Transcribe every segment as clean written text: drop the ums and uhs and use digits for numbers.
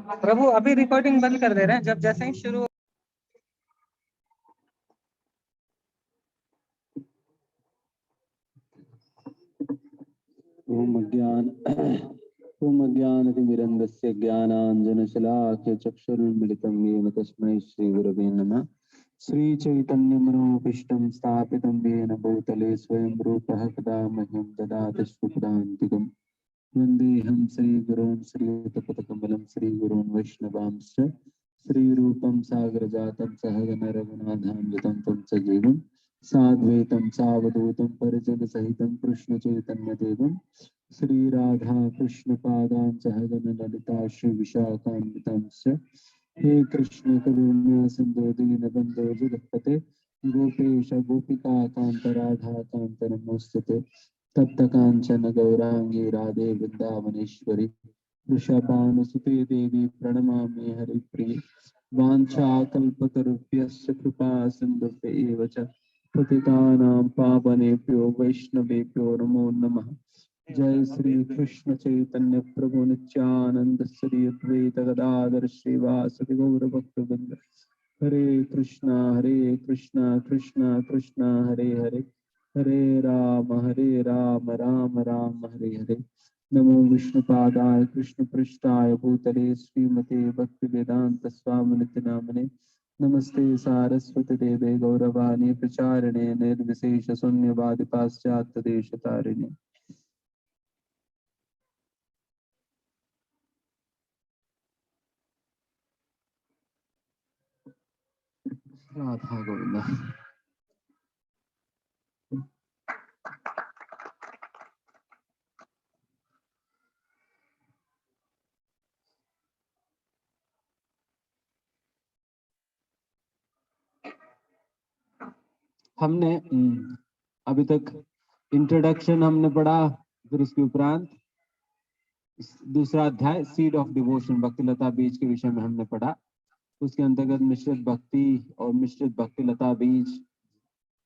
प्रभु अभी रिकॉर्डिंग बंद कर दे रहे हैं, जब जैसे ही शुरू। ओम अज्ञानतिमिरन्धस्य ज्ञानाञ्जनशलाकचक्षुरुन्मिलितं येन तस्मै श्रीगुरवे नमः। श्रीचैतन्यमनोभीष्टं स्थापितं येन भूतले स्वयं रूपः कदा मह्यं ददाति स्वपदान्तिकम्। वन्देऽहं श्रीगुरून् श्रीयुतपदकमलं श्रीगुरून् वैष्णवांश्च श्रीरूपं सागरजातं सहगण रघुनाथान्वितं तं सजीवं साद्वैतं सावधूतं परिजनसहितं कृष्णचैतन्यदेवं श्रीराधा कृष्णपादां सहगण ललिता श्रीविशाखान्वितांश्च। हे कृष्ण करुणा सिंधु दीनबन्धो जगत्पते गोपेश गोपिका कान्त राधा कान्त नमोस्तुते। तप्त कांचन गौरांगी राधे वृंदावनेश्वरी वृषभानुसुते देवी प्रणमामि हरिप्रिये। वाञ्छाकल्पतरुभ्यश्च कृपा सिन्धुभ्यैव च पतितानां पावनेभ्यो वैष्णवेभ्यो नमो नमः। जय श्री कृष्ण चैतन्य प्रभु नित्यानंद श्री अद्वैत गदाधर श्रीवासदि गौर भक्तवृंद। हरे कृष्णा कृष्णा कृष्णा हरे हरे, हरे राम राम राम हरे हरे। नमो विष्णुपादाय कृष्ण पृष्ठाय भूतले श्रीमते भक्ति वेदांत स्वामिनिति नामने। नमस्ते सारस्वती देवे गौरवाणी प्रचारिणे निर्विशेष शून्यवादि पाश्चात्य देश तारिणे। राधा गोविंदा। हमने अभी तक इंट्रोडक्शन हमने पढ़ा, फिर उसके उपरांत दूसरा अध्याय सीड ऑफ डिवोशन भक्ति लता बीज के विषय में हमने पढ़ा। उसके अंतर्गत मिश्रित भक्ति और मिश्रित भक्ति लता बीज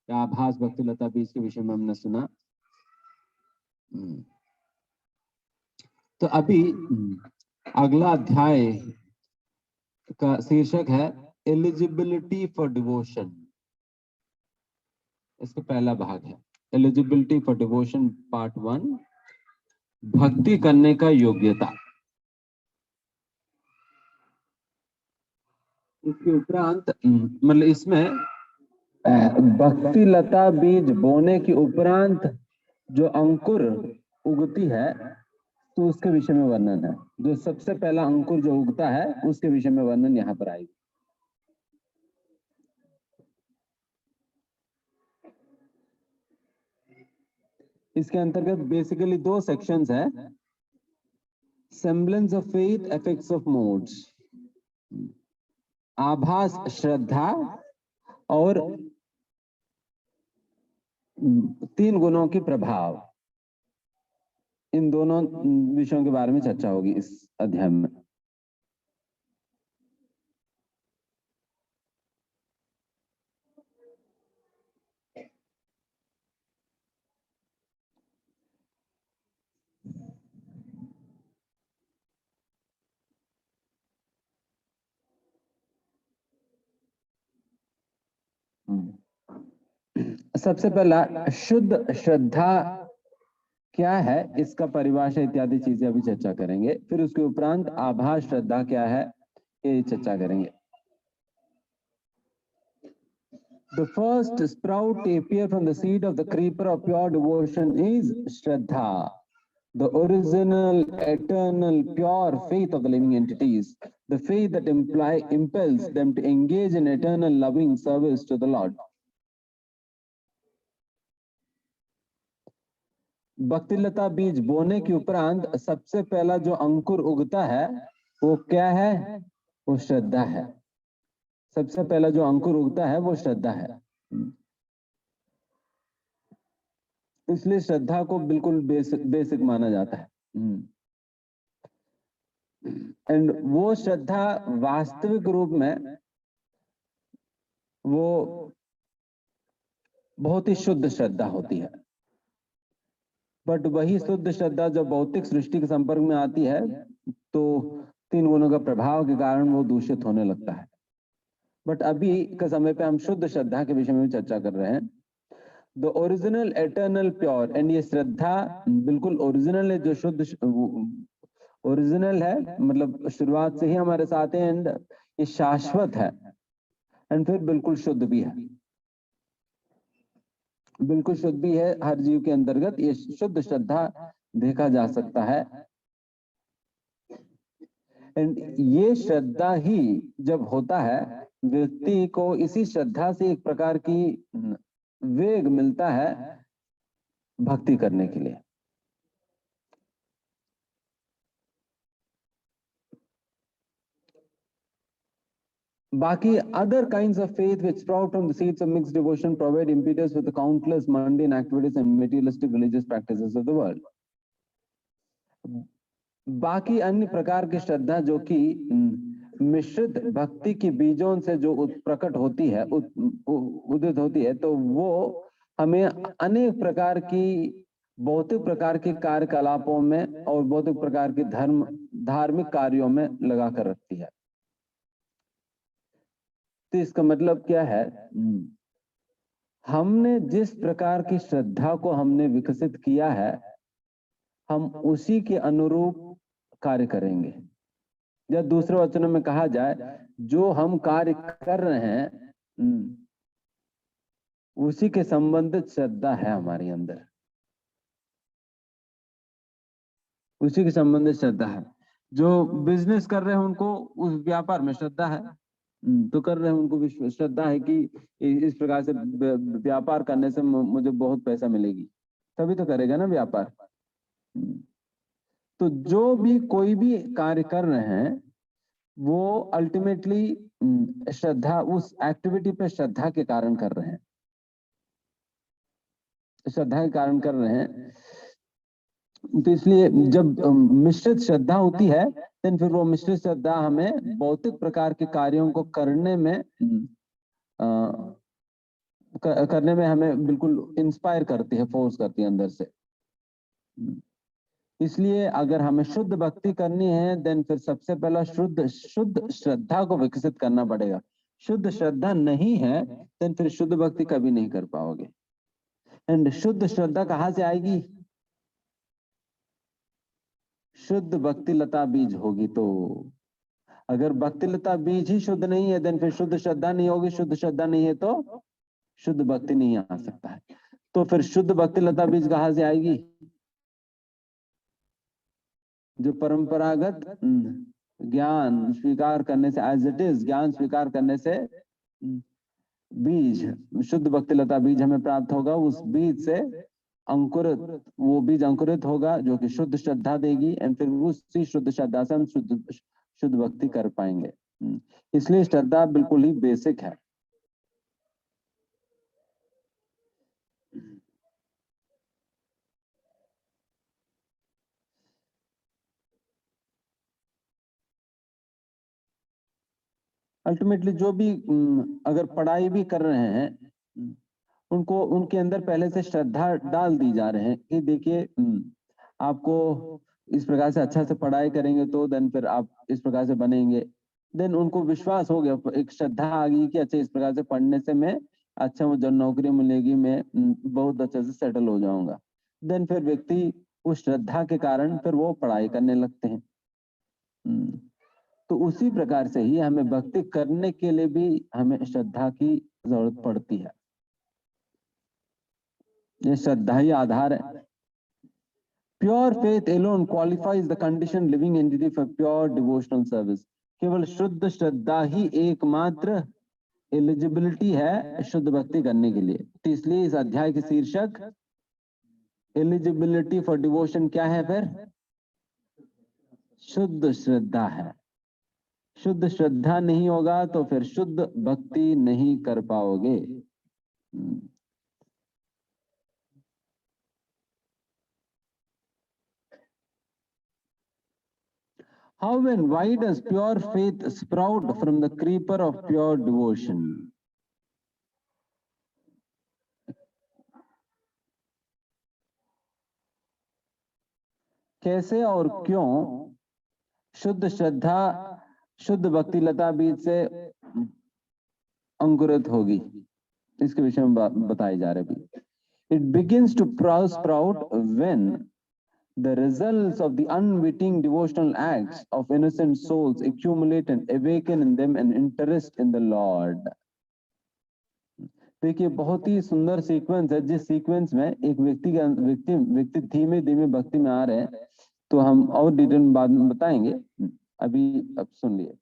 या आभास भक्ति लता बीज के विषय में हमने सुना। तो अभी अगला अध्याय का शीर्षक है एलिजिबिलिटी फॉर डिवोशन। इसका पहला भाग है एलिजिबिलिटी फॉर डिवोशन पार्ट 1, भक्ति करने का योग्यता। इसके उपरांत मतलब इसमें भक्ति लता बीज बोने के उपरांत जो अंकुर उगती है तो उसके विषय में वर्णन है। जो सबसे पहला अंकुर जो उगता है उसके विषय में वर्णन यहाँ पर आएगी। इसके अंतर्गत बेसिकली दो सेक्शंस है, semblance of faith, effects of moods, आभास श्रद्धा और 3 गुणों की प्रभाव। इन दोनों विषयों के बारे में चर्चा होगी इस अध्याय में। सबसे पहला शुद्ध श्रद्धा क्या है, इसका परिभाषा इत्यादि चीजें अभी चर्चा करेंगे। फिर उसके उपरांत आभास श्रद्धा क्या है ये चर्चा करेंगे। The first sprout to appear from the seed of the creeper of pure devotion is Shraddha, the original, eternal, pure faith of the living entities, the faith that impels them to engage in eternal loving service to the Lord. भक्ति लता बीज बोने के उपरांत सबसे पहला जो अंकुर उगता है वो क्या है, वो श्रद्धा है। सबसे पहला जो अंकुर उगता है वो श्रद्धा है। इसलिए श्रद्धा को बिल्कुल बेसिक माना जाता है। एंड वो श्रद्धा वास्तविक रूप में वो बहुत ही शुद्ध श्रद्धा होती है। बट वही शुद्ध श्रद्धा जब भौतिक सृष्टि के संपर्क में आती है तो तीन गुणों का प्रभाव के कारण वो दूषित होने लगता है। बट अभी के समय पे हम शुद्ध श्रद्धा के विषय में भी चर्चा कर रहे हैं। The original eternal pure, and ये श्रद्धा बिल्कुल ओरिजिनल है, जो शुद्ध ओरिजिनल है, मतलब शुरुआत से ही हमारे साथ है, एंड ये शाश्वत है, एंड फिर बिल्कुल शुद्ध भी है। बिल्कुल शुद्ध भी है, हर जीव के अंतर्गत ये शुद्ध श्रद्धा देखा जा सकता है। एंड ये श्रद्धा ही जब होता है, व्यक्ति को इसी श्रद्धा से एक प्रकार की वेग मिलता है भक्ति करने के लिए। बाकी other kinds of faith which sprout from the seeds of mixed devotion provide impetus with the countless mundane activities and materialistic religious practices of the world. बाकी अन्य प्रकार की श्रद्धा जो कि मिश्रित भक्ति की बीजों से जो प्रकट होती है, उदित होती है, तो वो हमें अनेक प्रकार की भौतिक प्रकार के कार्यकलापों में और भौतिक प्रकार के धार्मिक कार्यों में लगा कर रखती है। तो इसका मतलब क्या है? हमने जिस प्रकार की श्रद्धा को हमने विकसित किया है, हम उसी के अनुरूप कार्य करेंगे। या दूसरे वचनों में कहा जाए, जो हम कार्य कर रहे हैं उसी के संबंधित श्रद्धा है हमारे अंदर, उसी के संबंधित श्रद्धा है। जो बिजनेस कर रहे हैं उनको उस व्यापार में श्रद्धा है, तो कर रहे हैं, उनको श्रद्धा है कि इस प्रकार से व्यापार करने से मुझे बहुत पैसा मिलेगी, तभी तो करेगा ना व्यापार। तो जो भी कोई भी कार्य कर रहे हैं वो अल्टीमेटली श्रद्धा, उस एक्टिविटी पे श्रद्धा के कारण कर रहे हैं, श्रद्धा के कारण कर रहे हैं। तो इसलिए जब मिश्रित श्रद्धा होती है, तो फिर वो मिश्रित श्रद्धा हमें भौतिक प्रकार के कार्यों को करने में हमें बिल्कुल इंस्पायर करती है, फोर्स करती है अंदर से। इसलिए अगर हमें शुद्ध भक्ति करनी है, देन फिर सबसे पहला शुद्ध श्रद्धा को विकसित करना पड़ेगा। शुद्ध श्रद्धा नहीं है, देन फिर शुद्ध भक्ति कभी नहीं कर पाओगे। एंड शुद्ध श्रद्धा कहाँ से आएगी? शुद्ध भक्ति लता बीज होगी। तो अगर भक्ति लता बीज ही शुद्ध नहीं है, देन फिर शुद्ध श्रद्धा नहीं होगी। शुद्ध श्रद्धा नहीं है तो शुद्ध भक्ति नहीं आ सकता है। तो फिर शुद्ध भक्ति लता बीज कहाँ से आएगी? जो परंपरागत ज्ञान स्वीकार करने से, एज इट इज ज्ञान स्वीकार करने से बीज, शुद्ध भक्ति लता बीज हमें प्राप्त होगा। उस बीज से अंकुरित, वो बीज अंकुरित होगा जो कि शुद्ध श्रद्धा देगी, एंड फिर उसी शुद्ध श्रद्धा से हम शुद्ध भक्ति कर पाएंगे। इसलिए श्रद्धा बिल्कुल ही बेसिक है। अल्टीमेटली जो भी अगर पढ़ाई भी कर रहे हैं, उनको उनके अंदर पहले से श्रद्धा डाल दी जा रहे हैं कि देखिए आपको इस प्रकार से अच्छा से पढ़ाई करेंगे तो देन फिर आप इस प्रकार से बनेंगे। देन उनको विश्वास हो गया, एक श्रद्धा आ गई कि अच्छा इस प्रकार से पढ़ने से मैं अच्छा वो जब नौकरी मिलेगी, मैं बहुत अच्छे से सेटल हो जाऊंगा। देन फिर व्यक्ति उस श्रद्धा के कारण फिर वो पढ़ाई करने लगते हैं। तो उसी प्रकार से ही हमें भक्ति करने के लिए भी हमें श्रद्धा की जरूरत पड़ती है। ये श्रद्धा ही आधार है। Pure faith alone qualifies the condition living entity for pure devotional service. केवल शुद्ध श्रद्धा ही एकमात्र एलिजिबिलिटी है शुद्ध भक्ति करने के लिए। तो इसलिए इस अध्याय के शीर्षक एलिजिबिलिटी फॉर डिवोशन क्या है? फिर शुद्ध श्रद्धा है। शुद्ध श्रद्धा नहीं होगा तो फिर शुद्ध भक्ति नहीं कर पाओगे। How and why does pure faith sprout from the creeper of pure devotion? कैसे और क्यों शुद्ध श्रद्धा शुद्ध भक्ति लता बीज से अंकुरित होगी, इसके विषय में बताए जा रहे भी। It begins to sprout when the results of the unwitting devotional acts of innocent souls accumulate and awaken in them an interest in the Lord. देखिए बहुत ही सुंदर सीक्वेंस है, जिस सीक्वेंस में एक व्यक्ति धीमे धीमे भक्ति में आ रहे हैं, तो हम और डिटेल में बाद में बताएंगे, अभी अब सुन लिए।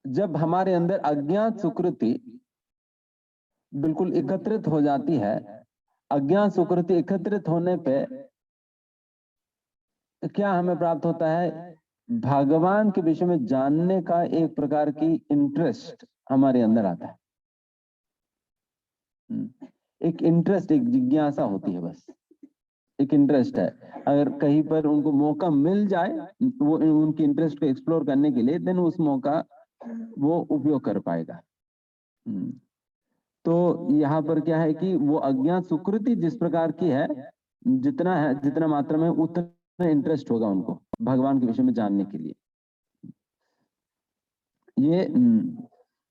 जब हमारे अंदर अज्ञात सुकृति बिल्कुल एकत्रित हो जाती है, अज्ञात सुकृति एकत्रित होने पे क्या हमें प्राप्त होता है? भगवान के विषय में जानने का एक प्रकार की इंटरेस्ट हमारे अंदर आता है। एक इंटरेस्ट, एक जिज्ञासा होती है, बस एक इंटरेस्ट है। अगर कहीं पर उनको मौका मिल जाए वो उनकी इंटरेस्ट को एक्सप्लोर करने के लिए, देन उस मौका वो उपयोग कर पाएगा। तो यहाँ पर क्या है कि वो अज्ञात सुकृति जिस प्रकार की है, जितना मात्रा में उतना इंटरेस्ट होगा उनको भगवान के विषय में जानने के लिए। ये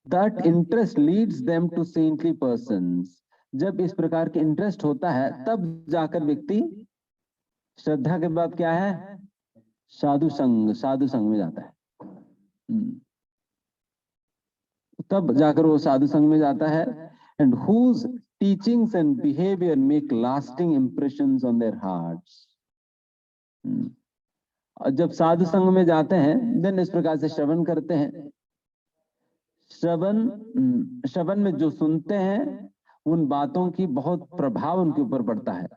that interest leads them to saintly persons. जब इस प्रकार के इंटरेस्ट होता है तब जाकर व्यक्ति श्रद्धा के बाद क्या है? साधु संग में जाता है। तब जाकर वो साधु संग में जाता है। And whose teachings and behavior make lasting impressions on their hearts. और जब साधु संग में जाते हैं, देन इस प्रकार से श्रवण करते हैं। श्रवण में जो सुनते हैं उन बातों की बहुत प्रभाव उनके ऊपर पड़ता है।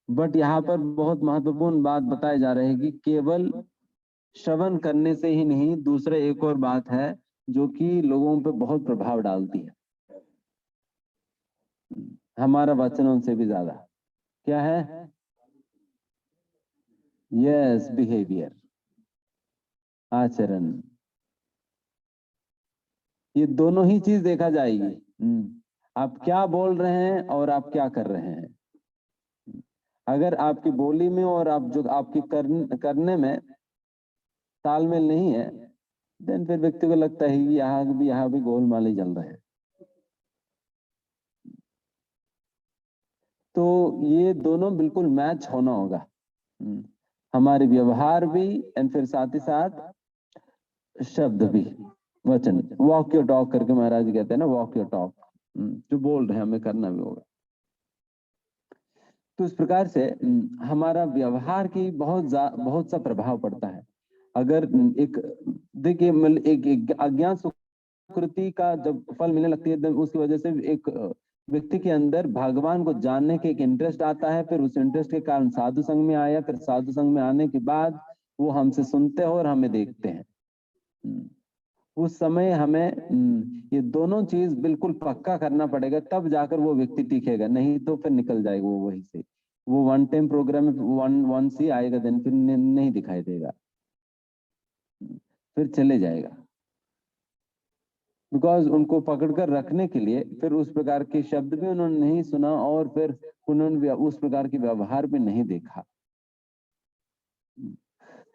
बट यहाँ पर बहुत महत्वपूर्ण बात बताई जा रही है कि केवल श्रवण करने से ही नहीं, दूसरा एक और बात है जो कि लोगों पे बहुत प्रभाव डालती है, हमारा वचनों से भी ज्यादा। क्या है? यस, बिहेवियर, आचरण। ये दोनों ही चीज देखा जाएगी। आप क्या बोल रहे हैं और आप क्या कर रहे हैं। अगर आपकी बोली में और आप जो आपकी करने में तालमेल नहीं है, देन फिर व्यक्ति को लगता है कि यहाँ भी गोलमाल ही चल रहे हैं। तो ये दोनों बिल्कुल मैच होना होगा, हमारे व्यवहार भी एंड फिर साथ ही साथ शब्द भी, वचन। वॉक योर टॉक करके महाराज कहते हैं ना, वॉक योर टॉक। जो बोल रहे हैं हमें करना भी होगा। तो इस प्रकार से हमारा व्यवहार की बहुत सा प्रभाव पड़ता है। अगर एक देखिए एक अज्ञान सुकृति का जब फल मिलने लगती है, उसकी वजह से एक व्यक्ति के अंदर भगवान को जानने के एक इंटरेस्ट आता है। फिर उस इंटरेस्ट के कारण साधु संघ में आया, फिर साधु संघ में आने के बाद वो हमसे सुनते हैं और हमें देखते हैं। उस समय हमें ये दोनों चीज बिल्कुल पक्का करना पड़ेगा, तब जाकर वो व्यक्ति टिकेगा, नहीं तो फिर निकल जाएगा वो वहीं से। वो वन टाइम प्रोग्राम में वंस ही आएगा, देन फिर नहीं दिखाई देगा, फिर चले जाएगा। बिकॉज उनको पकड़कर रखने के लिए फिर उस प्रकार के शब्द भी उन्होंने नहीं सुना और फिर उन्होंने उस प्रकार के व्यवहार भी नहीं देखा।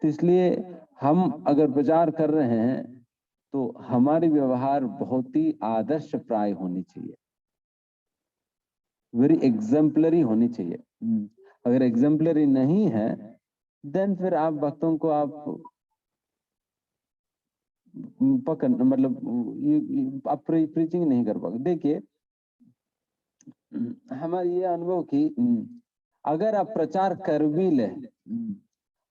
तो इसलिए हम अगर प्रचार कर रहे हैं तो हमारी व्यवहार बहुत ही आदर्श प्राय होनी चाहिए, वेरी एग्जाम्पलरी होनी चाहिए। अगर एग्जाम्पलरी नहीं है, देन फिर आप भक्तों को आप पकड़ मतलब आप प्रीचिंग नहीं कर पाओगे। देखिए हमारा ये अनुभव कि अगर आप प्रचार कर भी ले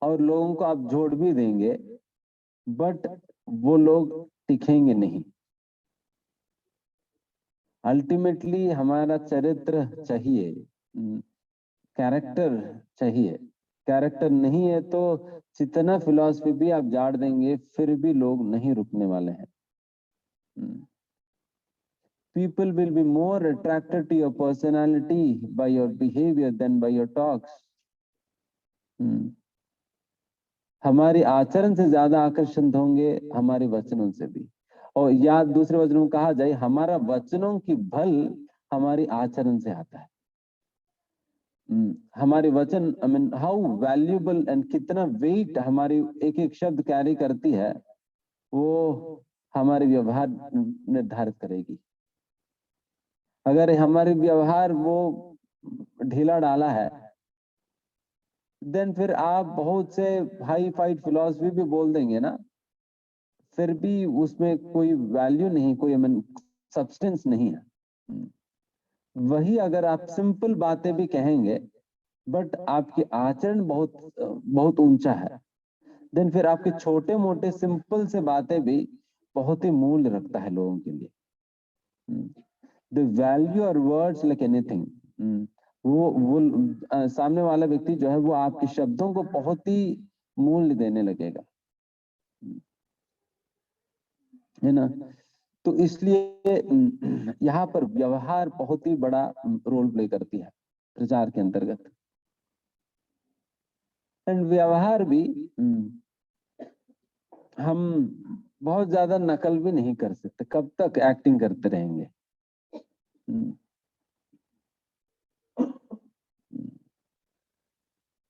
और लोगों को आप जोड़ भी देंगे, बट वो लोग टिकेंगे नहीं। अल्टीमेटली हमारा चरित्र चाहिए, कैरेक्टर चाहिए। कैरेक्टर नहीं है तो जितना फिलॉसफी भी आप झाड़ देंगे फिर भी लोग नहीं रुकने वाले हैं। People will be more attracted to your personality by your behavior than by your talks. हमारे आचरण से ज्यादा आकर्षित होंगे हमारे वचनों से भी। और या दूसरे वचनों में कहा जाए, हमारा वचनों की बल हमारे आचरण से आता है। हमारे वचन, I mean how valuable and कितना वेट हमारी एक एक शब्द कैरी करती है, वो हमारे व्यवहार निर्धारित करेगी। अगर हमारे व्यवहार वो ढीला डाला है, देन फिर आप बहुत से हाई फाइड फिलॉसफी भी बोल देंगे ना, फिर भी उसमें कोई वैल्यू नहीं, कोई सब्सटेंस नहीं है। वही अगर आप सिंपल बातें भी कहेंगे बट आपकी आचरण बहुत बहुत ऊंचा है, देन फिर आपके छोटे मोटे सिंपल से बातें भी बहुत ही मूल्य रखता है लोगों के लिए। द वैल्यू और वर्ड्स लाइक एनीथिंग, वो सामने वाला व्यक्ति जो है वो आपके शब्दों को बहुत ही मूल्य देने लगेगा, है ना। तो इसलिए यहाँ पर व्यवहार बहुत ही बड़ा रोल प्ले करती है प्रचार के अंतर्गत। एंड व्यवहार भी हम बहुत ज्यादा नकल भी नहीं कर सकते, कब तक एक्टिंग करते रहेंगे।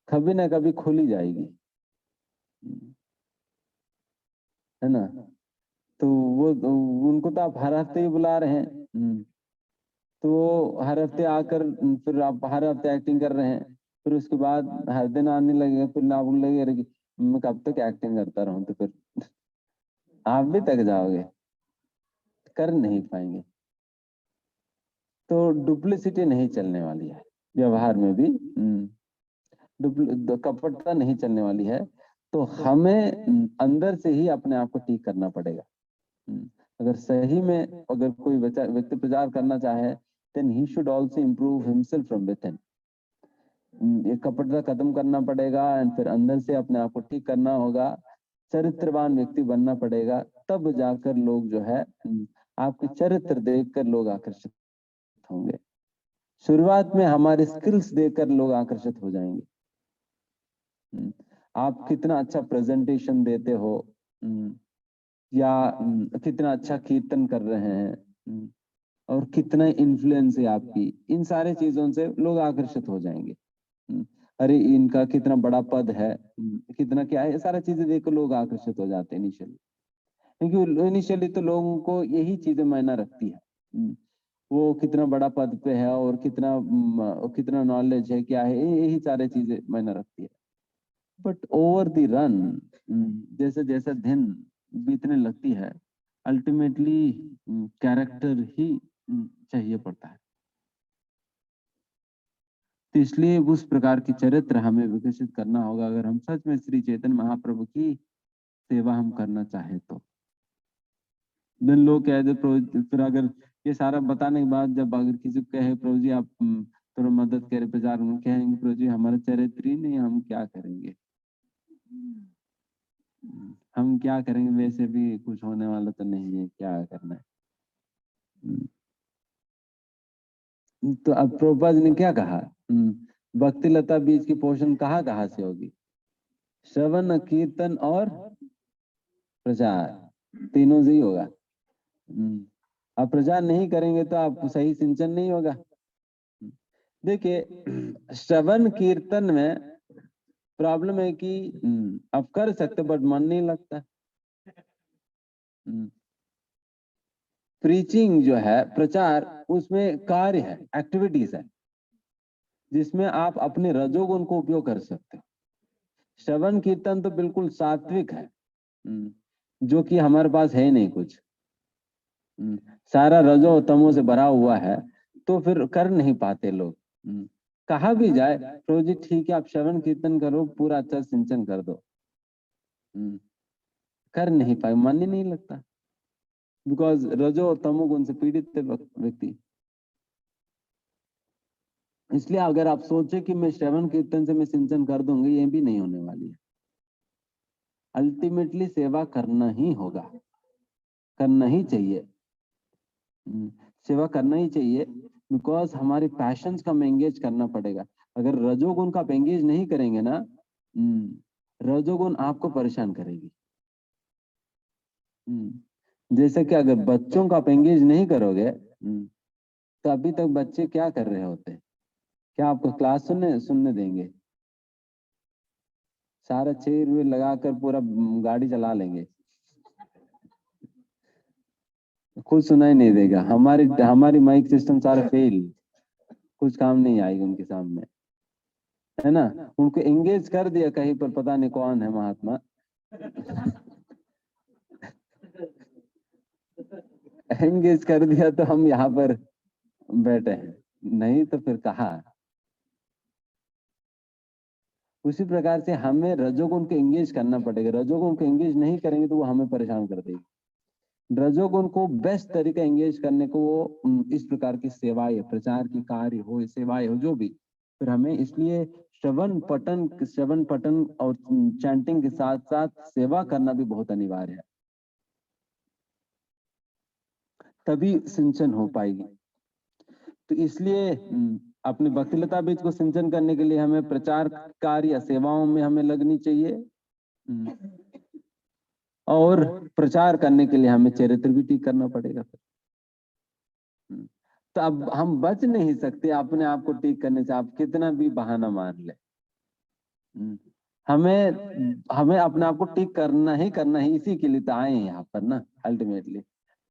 कभी ना कभी खुल ही जाएगी, है ना। तो वो उनको तो आप हर हफ्ते ही बुला रहे हैं, तो वो हर हफ्ते आकर फिर आप हर हफ्ते एक्टिंग कर रहे हैं, फिर उसके बाद हर दिन आने लगे, फिर ना बोलने लगे अरे मैं कब तक एक्टिंग करता रहूं, तो फिर आप भी थक जाओगे, कर नहीं पाएंगे। तो डुप्लिसिटी नहीं चलने वाली है व्यवहार में भी, कपटता नहीं चलने वाली है। तो हमें अंदर से ही अपने आप को ठीक करना पड़ेगा। अगर सही में अगर कोई व्यक्ति प्रचार करना चाहे, then he should also improve himself from within। ये कपटता खत्म करना पड़ेगा एंड फिर अंदर से अपने आप को ठीक करना होगा, चरित्रवान व्यक्ति बनना पड़ेगा, तब जाकर लोग जो है आपके चरित्र देखकर लोग आकर्षित होंगे। शुरुआत में हमारे स्किल्स देखकर लोग आकर्षित हो जाएंगे। आप कितना अच्छा प्रेजेंटेशन देते हो, या कितना अच्छा कीर्तन कर रहे हैं, और कितना इन्फ्लुएंस है आपकी, इन सारे चीजों से लोग आकर्षित हो जाएंगे। अरे इनका कितना बड़ा पद है, कितना क्या है, सारा चीजें देखकर लोग आकर्षित हो जाते हैं इनिशियली, क्योंकि इनिशियली तो लोगों को यही चीजें मायना रखती है, वो कितना बड़ा पद पे है और कितना नॉलेज है, क्या है, यही सारे चीजें मायना रखती है। बट ओवर द रन, जैसे जैसे दिन बीतने लगती है, अल्टीमेटली कैरेक्टर ही चाहिए पड़ता है। तो इसलिए उस प्रकार की चरित्र हमें विकसित करना होगा, अगर हम सच में श्री चैतन्य महाप्रभु की सेवा हम करना चाहे तो। दिन लोग कह दे फिर अगर ये सारा बताने के बाद जब अगर किसी को कहे प्रभु जी आप थोड़ा मदद करें प्रचार में, कहेंगे प्रभु जी हमारा चरित्र ही नहीं, हम क्या करेंगे, हम क्या करेंगे, वैसे भी कुछ होने वाला तो नहीं है, क्या करना है। तो अब प्रभुपाद ने क्या कहा, भक्ति लता बीज की पोषण कहाँ से होगी, श्रवण कीर्तन और प्रचार, तीनों से ही होगा। आप प्रचार नहीं करेंगे तो आप सही सिंचन नहीं होगा। देखिए श्रवण कीर्तन में प्रॉब्लम है कि आप कर सकते बट मन नहीं लगता। प्रीचिंग जो है, प्रचार, उसमें कार्य है, एक्टिविटीज है, जिसमें आप अपने रजोगुण को उपयोग कर सकते हो। श्रवण कीर्तन तो बिल्कुल सात्विक है, जो कि हमारे पास है नहीं कुछ, सारा रजो तमो से भरा हुआ है, तो फिर कर नहीं पाते लोग। कहा भी जाए प्रभु जी ठीक है आप श्रवण कीर्तन करो, पूरा अच्छा सिंचन कर दो, कर नहीं पाए, मन ही नहीं लगता, बिकॉज रजो और तमो गुण से पीड़ित थे व्यक्ति। इसलिए अगर आप सोचे कि मैं श्रवण कीर्तन से मैं सिंचन कर दूंगी, ये भी नहीं होने वाली है। अल्टीमेटली सेवा करना ही होगा, करना ही चाहिए, सेवा करना ही चाहिए, बिकॉज हमारे पैशंस का हम एंगेज करना पड़ेगा। अगर रजोगुण का आप एंगेज नहीं करेंगे ना, रजोगुण आपको परेशान करेगी। जैसे कि अगर बच्चों का आप एंगेज नहीं करोगे, तो अभी तक बच्चे क्या कर रहे होते हैं, क्या आपको क्लास सुनने देंगे? सारा चेयर वेयर लगाकर पूरा गाड़ी चला लेंगे, कुछ सुनाई नहीं देगा। हमारी माइक सिस्टम सारा फेल, कुछ काम नहीं आएगा उनके सामने, है ना। उनको एंगेज कर दिया कहीं पर, पता नहीं कौन है महात्मा, एंगेज कर दिया तो हम यहाँ पर बैठे हैं, नहीं तो फिर कहा। उसी प्रकार से हमें रजोगुण को एंगेज करना पड़ेगा। रजोगुण को एंगेज नहीं करेंगे तो वो हमें परेशान कर देगी। रजोगुण को बेस्ट तरीका एंगेज करने को वो इस प्रकार की सेवाएं, प्रचार की कार्य हो, सेवाएं हो, जो भी, फिर हमें इसलिए श्रवण पठन और चैंटिंग के साथ साथ सेवा करना भी बहुत अनिवार्य है, तभी सिंचन हो पाएगी। तो इसलिए अपने भक्तिलता बीज को सिंचन करने के लिए हमें प्रचार कार्य या सेवाओं में हमें लगनी चाहिए, और प्रचार करने के लिए हमें चरित्र भी ठीक करना पड़ेगा। फिर तो अब हम बच नहीं सकते अपने आप को ठीक करने से, आप कितना भी बहाना मार ले। हमें अपने आप को ठीक करना ही, इसी के लिए तो आए हैं यहाँ पर ना, अल्टीमेटली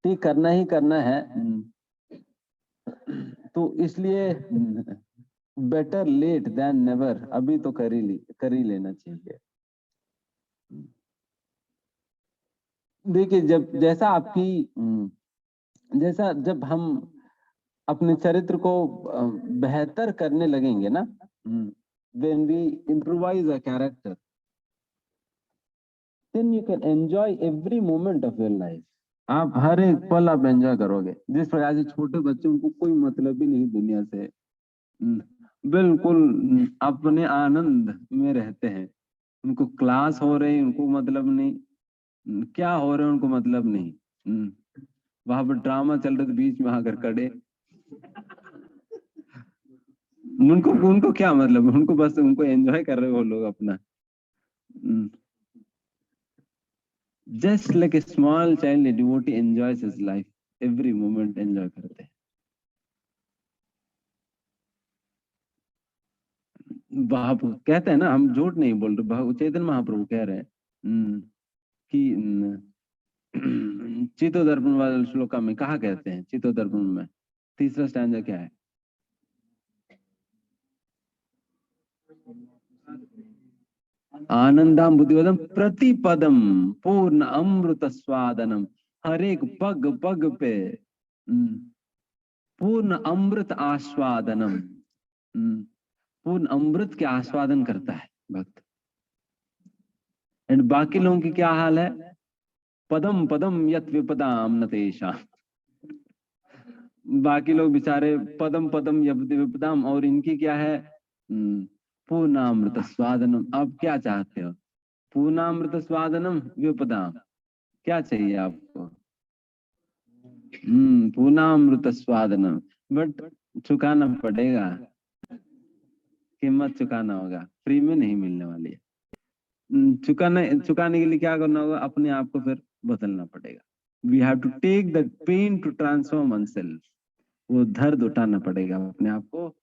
ठीक करना ही करना है। तो इसलिए बेटर लेट देन नेवर, अभी तो कर ही लेना चाहिए। देखिए, जैसा जब हम अपने चरित्र को बेहतर करने लगेंगे ना, when we improvise a character, then you can enjoy every moment of your life. आप हर एक पल आप एंजॉय करोगे। जिस प्रकार से छोटे बच्चे, उनको कोई मतलब ही नहीं दुनिया से, बिल्कुल अपने आनंद में रहते हैं, उनको क्लास हो रही उनको मतलब नहीं, क्या हो रहा है उनको मतलब नहीं, वहां पर ड्रामा चल रहा है बीच में आकर खड़े, उनको क्या मतलब, उनको बस उनको एंजॉय कर रहे हो लोग अपना। Just like a small child, a devotee enjoys his life, every moment enjoy करते हैं। कहते हैं ना, हम झूठ नहीं बोल रहे, चैतन्य महाप्रभु कह रहे हैं कि चितो दर्पण वाले श्लोका में कहा कहते हैं, चितो दर्पण में तीसरा स्टैंजा क्या है? आनंदाम बुद्धिवदम प्रतिपदम पूर्ण अमृत स्वादनम, हर एक पग पग पे पूर्ण अमृत आस्वादनम, पूर्ण अमृत के आस्वादन करता है भक्त। एंड बाकी लोगों की क्या हाल है? पदम पदम यत विपदाम न तेषां, बाकी लोग बेचारे पदम पदम यत विपदाम, और इनकी क्या है? पूर्णामृत स्वादनम। आप क्या चाहते हो? पूर्णामृत स्वादनम विपदाम, क्या चाहिए आपको? पूर्णामृत स्वादनम, बट चुकाना पड़ेगा, कीमत चुकाना होगा, फ्री में नहीं मिलने वाली है। चुकाने के लिए क्या करना होगा? अपने आप को फिर बदलना पड़ेगा। We have to take the pain to transform oneself, वो दर्द उठाना पड़ेगा अपने आप को।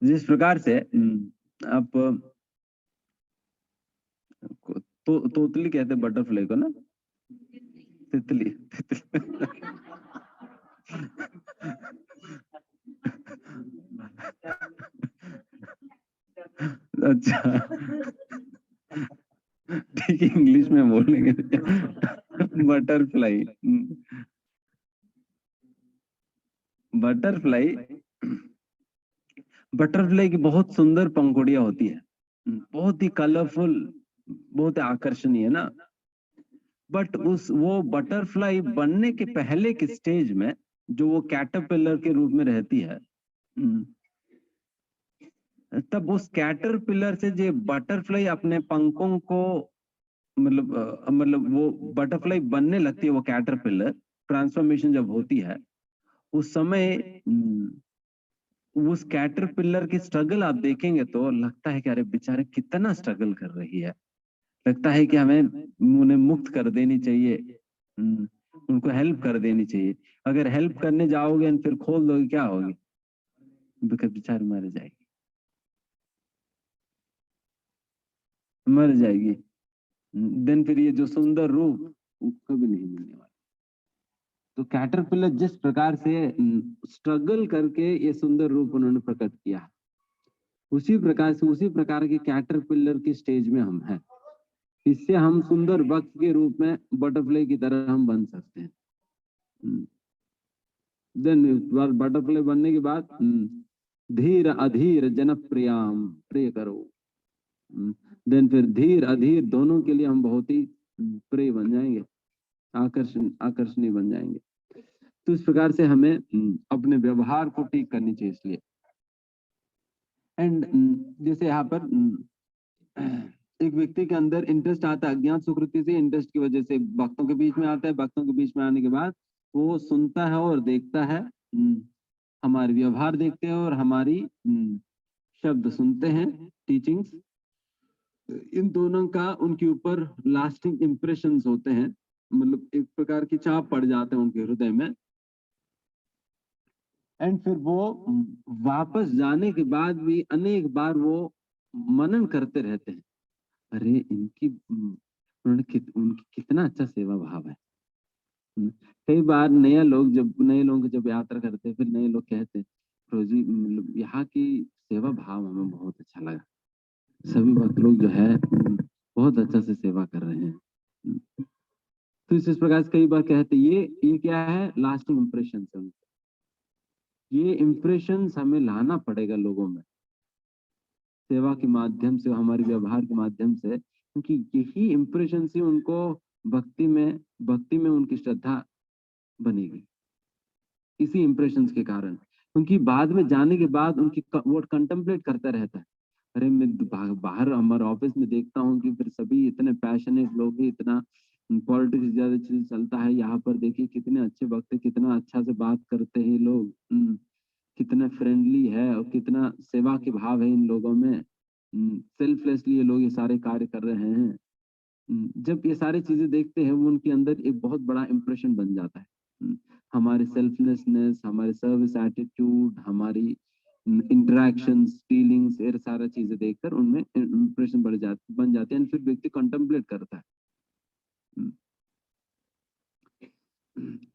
जिस प्रकार से आप तोतली कहते हैं बटरफ्लाई को ना, तितली अच्छा ठीक है, इंग्लिश में बोलेंगे बटरफ्लाई। बटरफ्लाई की बहुत सुंदर पंखुड़ियां होती है, बहुत ही कलरफुल, बहुत आकर्षणीय ना। बट वो बटरफ्लाई बनने के पहले के स्टेज में, जो वो कैटरपिलर के रूप में रहती है, तब उस कैटरपिलर से जो बटरफ्लाई अपने पंखों को मतलब वो बटरफ्लाई बनने लगती है, वो कैटरपिलर ट्रांसफॉर्मेशन जब होती है, उस समय उस कैटरपिलर की स्ट्रगल आप देखेंगे तो लगता है कि अरे बेचारे कितना स्ट्रगल कर रही है, लगता है कि हमें उन्हें मुक्त कर देनी चाहिए, उनको हेल्प कर देनी चाहिए। अगर हेल्प करने जाओगे और फिर खोल दोगे, क्या होगी? बेचारी मर जाएगी, मर जाएगी। देन फिर ये जो सुंदर रूप कभी नहीं मिलने वाला। तो कैटरपिलर जिस प्रकार से स्ट्रगल करके ये सुंदर रूप उन्होंने प्रकट किया, उसी प्रकार से उसी प्रकार के कैटरपिलर की स्टेज में हम हैं। इससे हम सुंदर वक्त के रूप में बटरफ्लाई की तरह हम बन सकते हैं। देन बटरफ्लाई बनने के बाद धीर अधीर जनप्रियाम, प्रिय करो। देन फिर धीर अधीर दोनों के लिए हम बहुत ही प्रिय बन जाएंगे, आकर्षणीय बन जाएंगे। तो इस प्रकार से हमें अपने व्यवहार को ठीक करनी चाहिए इसलिए। एंड जैसे यहाँ पर एक व्यक्ति के अंदर इंटरेस्ट आता है, अज्ञात सुकृति से इंटरेस्ट की वजह से भक्तों के बीच में आता है। भक्तों के बीच में आने के बाद वो सुनता है और देखता है, हमारे व्यवहार देखते हैं और हमारी शब्द सुनते हैं, टीचिंग्स। इन दोनों का उनके ऊपर लास्टिंग इम्प्रेशंस होते हैं, मतलब एक प्रकार की छाप पड़ जाते हैं उनके हृदय में। एंड फिर वो वापस जाने के बाद भी अनेक बार वो मनन करते रहते हैं, अरे उनकी कितना अच्छा सेवा भाव है। कई बार नए लोग जब यात्रा करते हैं, फिर नए लोग कहते हैं, प्रभु जी मतलब यहाँ की सेवा भाव हमें बहुत अच्छा लगा, सभी भक्त लोग जो है बहुत अच्छा से सेवा कर रहे हैं। तो इस प्रकार से कई बार कहते हैं, ये क्या है, लास्टिंग इम्प्रेशन है। ये इम्प्रेशन हमें लाना पड़ेगा लोगों में, सेवा के माध्यम से, हमारे व्यवहार के माध्यम से, क्योंकि यही इम्प्रेशन से उनको भक्ति में उनकी श्रद्धा बनेगी, इसी इम्प्रेशन के कारण। क्योंकि बाद में जाने के बाद उनकी वो कंटेम्पलेट करता रहता है, अरे मैं बाहर हमारे ऑफिस में देखता हूँ कि फिर सभी इतने पैशनेट लोग हैं, इतना पॉलिटिक्स ज्यादा चीज चलता है, यहाँ पर देखिए कितने अच्छे वक्त, कितना अच्छा से बात करते हैं लोग, कितना फ्रेंडली है और कितना सेवा के भाव है इन लोगों में, सेल्फलेसली ये लोग ये सारे कार्य कर रहे हैं। जब ये सारी चीजें देखते हैं, वो उनके अंदर एक बहुत बड़ा इंप्रेशन बन जाता है। हमारे सेल्फलेसनेस, हमारे सर्विस एटीट्यूड, हमारी इंटरेक्शंस, फीलिंग्स, ये सारा चीजें देखकर उनमें इंप्रेशन बन जाते हैं। फिर व्यक्ति कंटेम्पलेट करता है,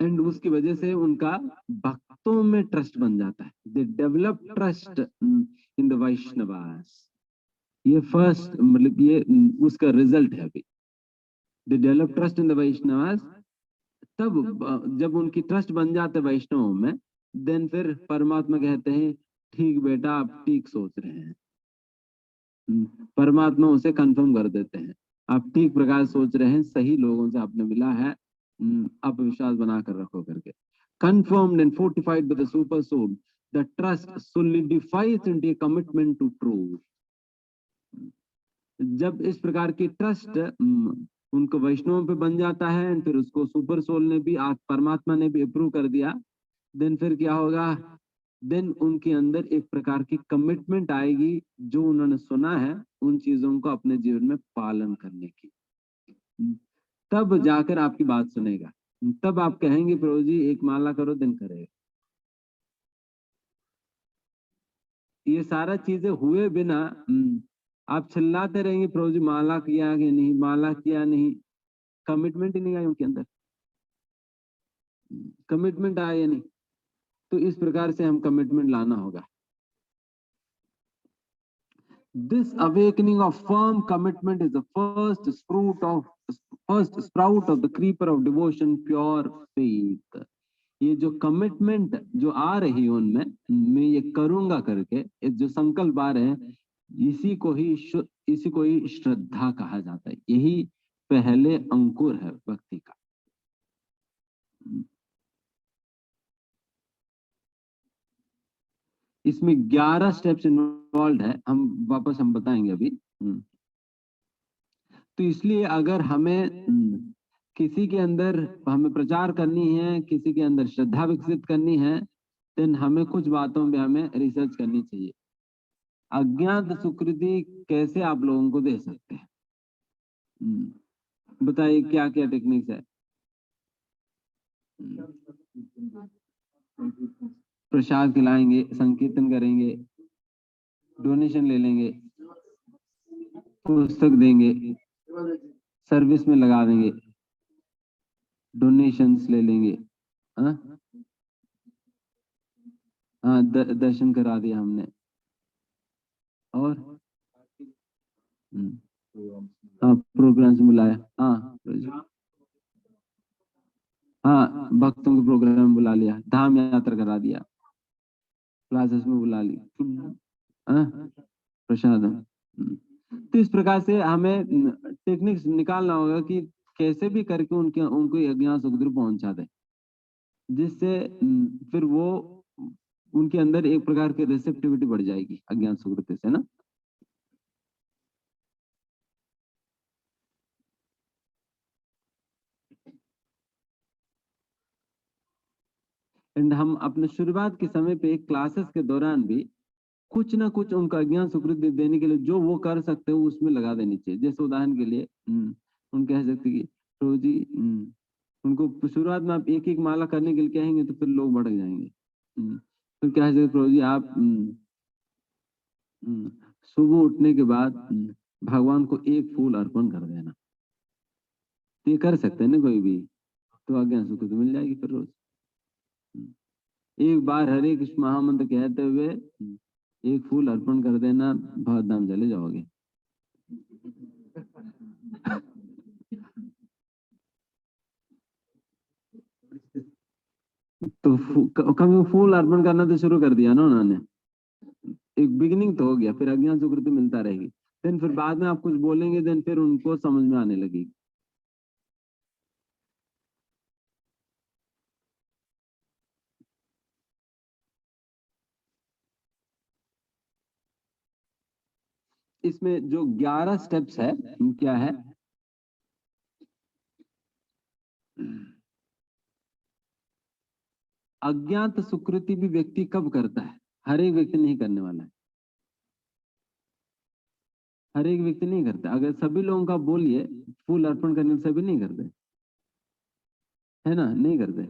एंड उसकी वजह से उनका भक्तों में ट्रस्ट बन जाता है। They develop trust in the Vaishnavas. ये फर्स्ट मतलब ये उसका रिजल्ट है। अभी they develop trust in the Vaishnavas, तब जब उनकी ट्रस्ट बन जाता है वैष्णवों में, देन फिर परमात्मा कहते हैं, ठीक बेटा आप ठीक सोच रहे हैं। परमात्मा उसे कंफर्म कर देते हैं, आप ठीक प्रकार सोच रहे हैं, सही लोगों से आपने मिला है, आप विश्वास बनाकर रखो करके। Confirmed and fortified by the super soul, the trust solidifies into a commitment to truth. जब इस प्रकार की ट्रस्ट उनको वैष्णव पे बन जाता है, फिर उसको सुपर सोल ने भी, परमात्मा ने भी अप्रूव कर दिया, देन फिर क्या होगा, देन उनके अंदर एक प्रकार की कमिटमेंट आएगी, जो उन्होंने सुना है उन चीजों को अपने जीवन में पालन करने की। तब जाकर आपकी बात सुनेगा, तब आप कहेंगे प्रभु जी एक माला करो, दिन करेगा। ये सारा चीजें हुए बिना आप चिल्लाते रहेंगे, प्रभु जी माला किया कि नहीं, माला किया नहीं, कमिटमेंट ही नहीं आई उनके अंदर। कमिटमेंट आया नहीं, तो इस प्रकार से हम कमिटमेंट लाना होगा। This awakening of firm commitment is the first sprout of the creeper of devotion, pure faith. ये जो कमिटमेंट जो आ रही है उनमें, मैं ये करूंगा करके जो संकल्प आ रहे हैं, इसी को ही श्रद्धा कहा जाता है। यही पहले अंकुर है भक्ति का। इसमें 11 स्टेप्स इन्वॉल्व है, हम वापस बताएंगे अभी। तो इसलिए अगर हमें किसी के अंदर हमें प्रचार करनी है, किसी के अंदर श्रद्धा विकसित करनी है, देन हमें कुछ बातों पे हमें रिसर्च करनी चाहिए। अज्ञात सुकृति कैसे आप लोगों को दे सकते हैं, बताइए क्या क्या टेक्निक्स है। प्रसाद खिलाएंगे, संकीर्तन करेंगे, डोनेशन ले लेंगे, पुस्तक देंगे, सर्विस में लगा देंगे, डोनेशंस ले लेंगे। हाँ हाँ, दर्शन करा दिया हमने। और हाँ, प्रोग्राम्स बुलाया। हाँ हाँ, भक्तों के प्रोग्राम बुला लिया, धाम यात्रा करा दिया, क्लासेस में बुला ली, हाँ, प्रसाद। तो इस प्रकार से हमें टेक्निक्स निकालना होगा कि कैसे भी करके उनको अज्ञान सुख दुख पहुंचा दे, जिससे फिर वो उनके अंदर एक प्रकार की रिसेप्टिविटी बढ़ जाएगी अज्ञान सुकृति से ना। एंड हम अपने शुरुआत के समय पे क्लासेस के दौरान भी कुछ ना कुछ उनका अज्ञान सुकृति देने के लिए जो वो कर सकते हो उसमें लगा देनी चाहिए। जैसे उदाहरण के लिए उन कह सकते कि प्रभु जी, उनको शुरुआत में आप एक एक माला करने के लिए कहेंगे तो फिर लोग भड़क जाएंगे। फिर कह सकते प्रभु जी आप सुबह उठने के बाद भगवान को एक फूल अर्पण कर देना। तो ये कर सकते हैं ना कोई भी, तो अज्ञान सुकृति मिल जाएगी फिर रोज। एक बार हरे कृष्ण महामंत्र कहते हुए एक फूल अर्पण कर देना, बहुत धाम चले जाओगे। तो कभी फूल अर्पण करना तो शुरू कर दिया ना उन्होंने, एक बिगिनिंग तो हो गया, फिर अज्ञान सुकृति मिलता रहेगी। देन फिर बाद में आप कुछ बोलेंगे, देन फिर उनको समझ में आने लगेगी। इसमें जो 11 स्टेप्स है क्या है, अज्ञात सुकृति भी व्यक्ति कब करता है, हर एक व्यक्ति नहीं करने वाला है, हर एक व्यक्ति नहीं करता। अगर सभी लोगों का बोलिए फूल अर्पण करने से सभी नहीं करते, है ना, नहीं करते।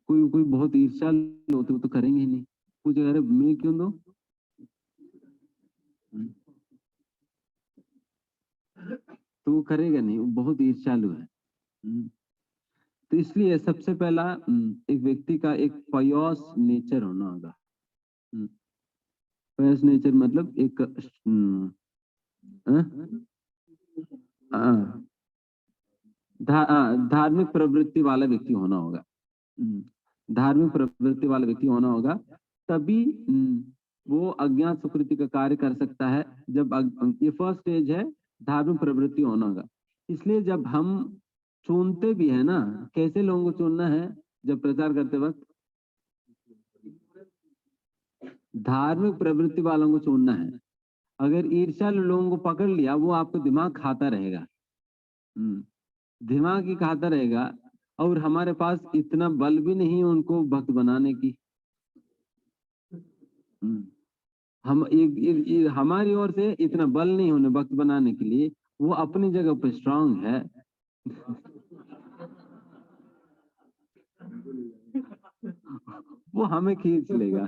कोई कोई बहुत ईर्ष्याल होते, वो तो करेंगे ही नहीं, कुछ अरे मैं क्यों दो, तो वो करेगा नहीं, वो बहुत ईर्ष्यालु है। तो इसलिए सबसे पहला एक व्यक्ति का एक पयोस नेचर होना होगा। पयोस नेचर मतलब एक धार्मिक प्रवृत्ति वाला व्यक्ति होना होगा। धार्मिक प्रवृत्ति वाला व्यक्ति होना होगा, तभी वो अज्ञात सुकृति का कार्य कर सकता है। जब ये फर्स्ट स्टेज है, धार्मिक प्रवृत्ति होना होगा। इसलिए जब हम चुनते भी है ना, कैसे लोगों को चुनना है, जब प्रचार करते वक्त धार्मिक प्रवृत्ति वालों को चुनना है। अगर ईर्ष्या लोगों को पकड़ लिया, वो आपको दिमाग खाता रहेगा, दिमाग ही खाता रहेगा, और हमारे पास इतना बल भी नहीं उनको भक्त बनाने की। हम हमारी ओर से इतना बल नहीं उन्हें भक्त बनाने के लिए, वो अपनी जगह पर स्ट्रांग है। वो हमें खींच लेगा।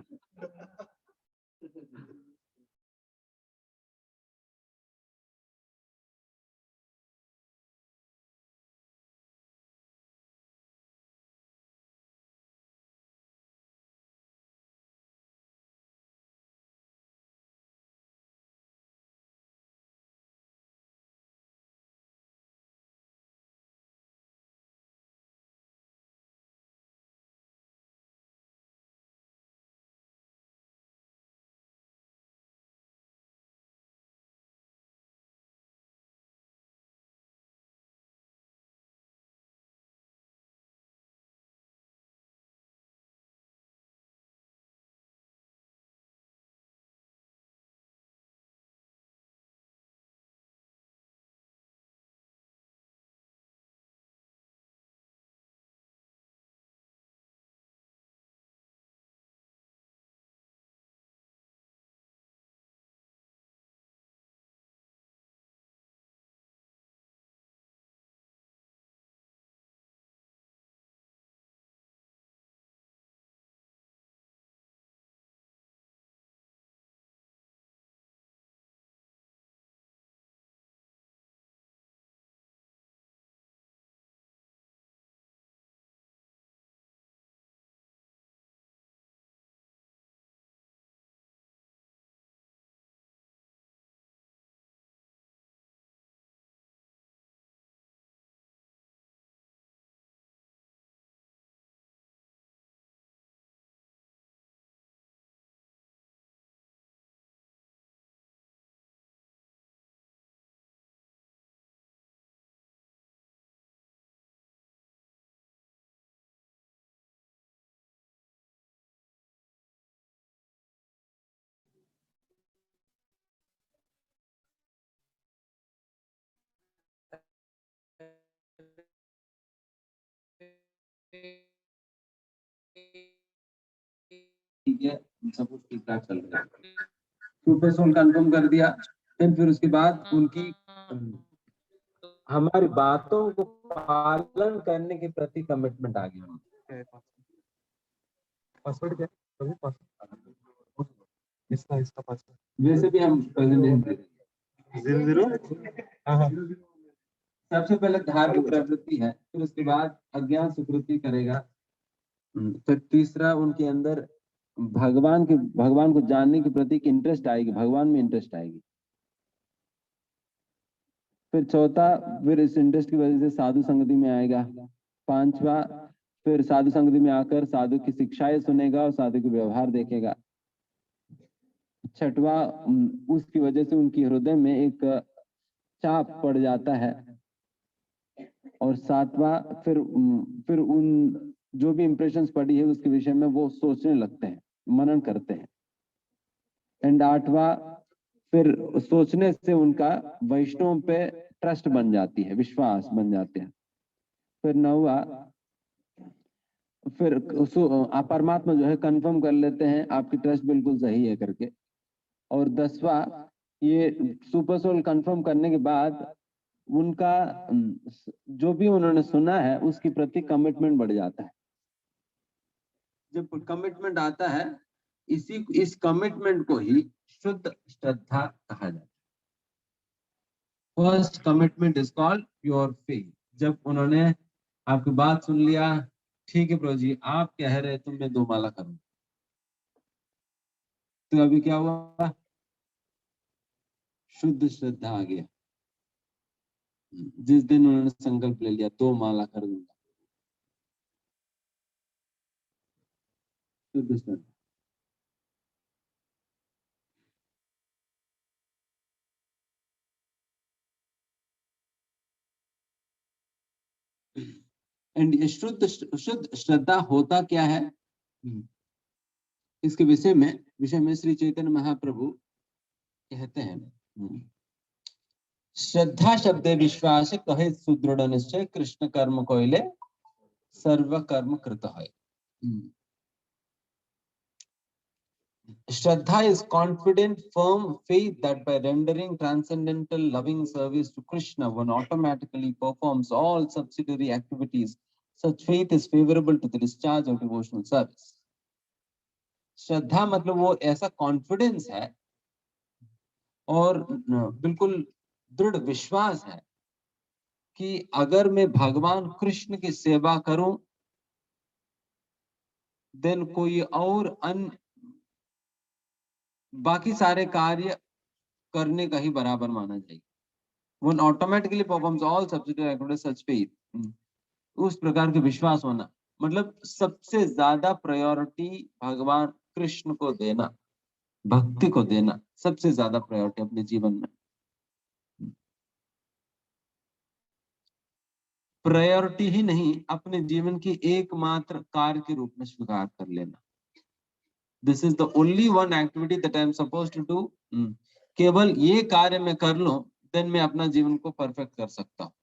ठीक है, सब कुछ ठीक ठाक चल रहा है। सुपर सोल कंफर्म कर दिया, फिर उसके बाद उनकी हमारी बातों को पालन करने के प्रति कमिटमेंट आ गया। पासवर्ड क्या है? अभी पासवर्ड इसका पासवर्ड वैसे भी हम प्रेजेंटेशन दे देंगे। 00 हाँ हाँ सबसे पहले धार्मिक प्रवृत्ति है, फिर उसके बाद अज्ञान सुकृति करेगा, फिर तीसरा उनके अंदर भगवान को जानने के प्रति इंटरेस्ट आएगी, भगवान में इंटरेस्ट आएगी। फिर चौथा, फिर इस इंटरेस्ट की वजह से साधु संगति में आएगा। पांचवा, फिर साधु संगति में आकर साधु की शिक्षाएं सुनेगा और साधु के व्यवहार देखेगा। छठवा, उसकी वजह से उनकी हृदय में एक चाप पड़ जाता है। और सातवां, फिर उन जो भी इंप्रेशंस पड़ी है उसके विषय में वो सोचने लगते हैं, मनन करते हैं। एंड आठवां, फिर सोचने से उनका वैष्णव पे ट्रस्ट बन जाती है, विश्वास बन जाते हैं। फिर नौवा, फिर आप परमात्मा जो है कंफर्म कर लेते हैं आपकी ट्रस्ट बिल्कुल सही है करके। और 10वां, ये सुपर सोल कंफर्म करने के बाद उनका जो भी उन्होंने सुना है उसके प्रति कमिटमेंट बढ़ जाता है। जब कमिटमेंट आता है, इस कमिटमेंट को ही शुद्ध श्रद्धा कहा जाता है। First commitment is called pure faith. जब उन्होंने आपकी बात सुन लिया, ठीक है प्रभु जी आप कह रहे तो मैं 2 माला करूं, तो अभी क्या हुआ, शुद्ध श्रद्धा आ गया। जिस दिन उन्होंने संकल्प ले लिया 2 माला कर दूंगा, शुद्ध श्रद्धा। एंड शुद्ध श्रद्धा होता क्या है, इसके विषय में श्री चैतन्य महाप्रभु कहते हैं, श्रद्धा शब्दे विश्वास कहे सुदृढ़ निश्चय कृष्ण कर्म कोइले सर्व कर्म कृत है। Shraddha is confident, firm faith that by rendering transcendental loving service to Krishna, one automatically performs all subsidiary activities. Such faith is favorable to the discharge of devotional service. श्रद्धा मतलब वो ऐसा कॉन्फिडेंस है और बिल्कुल दृढ़ विश्वास है कि अगर मैं भगवान कृष्ण की सेवा करूं, देन कोई और बाकी सारे कार्य करने का ही बराबर माना जाएगा। One automatically performs all subsidiary activities, such faith. उस प्रकार के विश्वास होना मतलब सबसे ज्यादा प्रायोरिटी भगवान कृष्ण को देना, भक्ति को देना सबसे ज्यादा प्रायोरिटी अपने जीवन में। प्रायोरिटी ही नहीं, अपने जीवन की एकमात्र कार्य के रूप में स्वीकार कर लेना। This is the only one activity that I am suppose to do. केवल ये कार्य मैं कर लूं, देन मैं अपना जीवन को परफेक्ट कर सकता हूँ।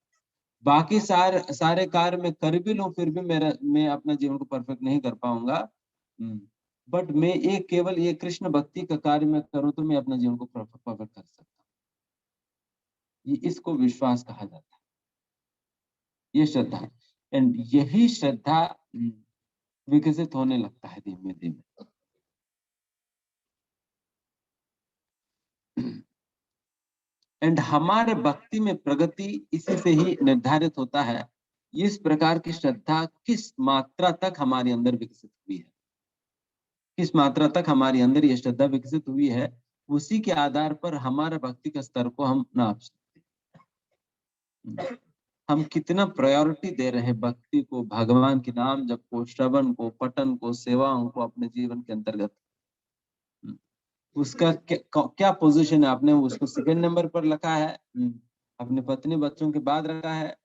बाकी सारे कार्य मैं कर भी लूं, फिर भी मैं अपना जीवन को परफेक्ट नहीं कर पाऊंगा। बट मैं केवल ये कृष्ण भक्ति का कार्य मैं करूं तो मैं अपना जीवन को परफेक्ट कर सकता हूँ। इसको विश्वास कहा जाता है, ये श्रद्धा है। एंड यही श्रद्धा विकसित होने लगता है धीमे धीमे। एंड हमारे भक्ति में प्रगति इसी से ही निर्धारित होता है, इस प्रकार की श्रद्धा किस मात्रा तक हमारे अंदर विकसित हुई है, किस मात्रा तक हमारे अंदर ये श्रद्धा विकसित हुई है, उसी के आधार पर हमारे भक्ति के स्तर को हम नाप सकते हैं। हम कितना प्रायोरिटी दे रहे हैं भक्ति को, भगवान के नाम जप को, श्रवण को, पठन को, सेवाओं को अपने जीवन के अंतर्गत, उसका क्या पोजीशन है, आपने उसको सेकंड नंबर पर रखा है, अपने पत्नी बच्चों के बाद रखा है,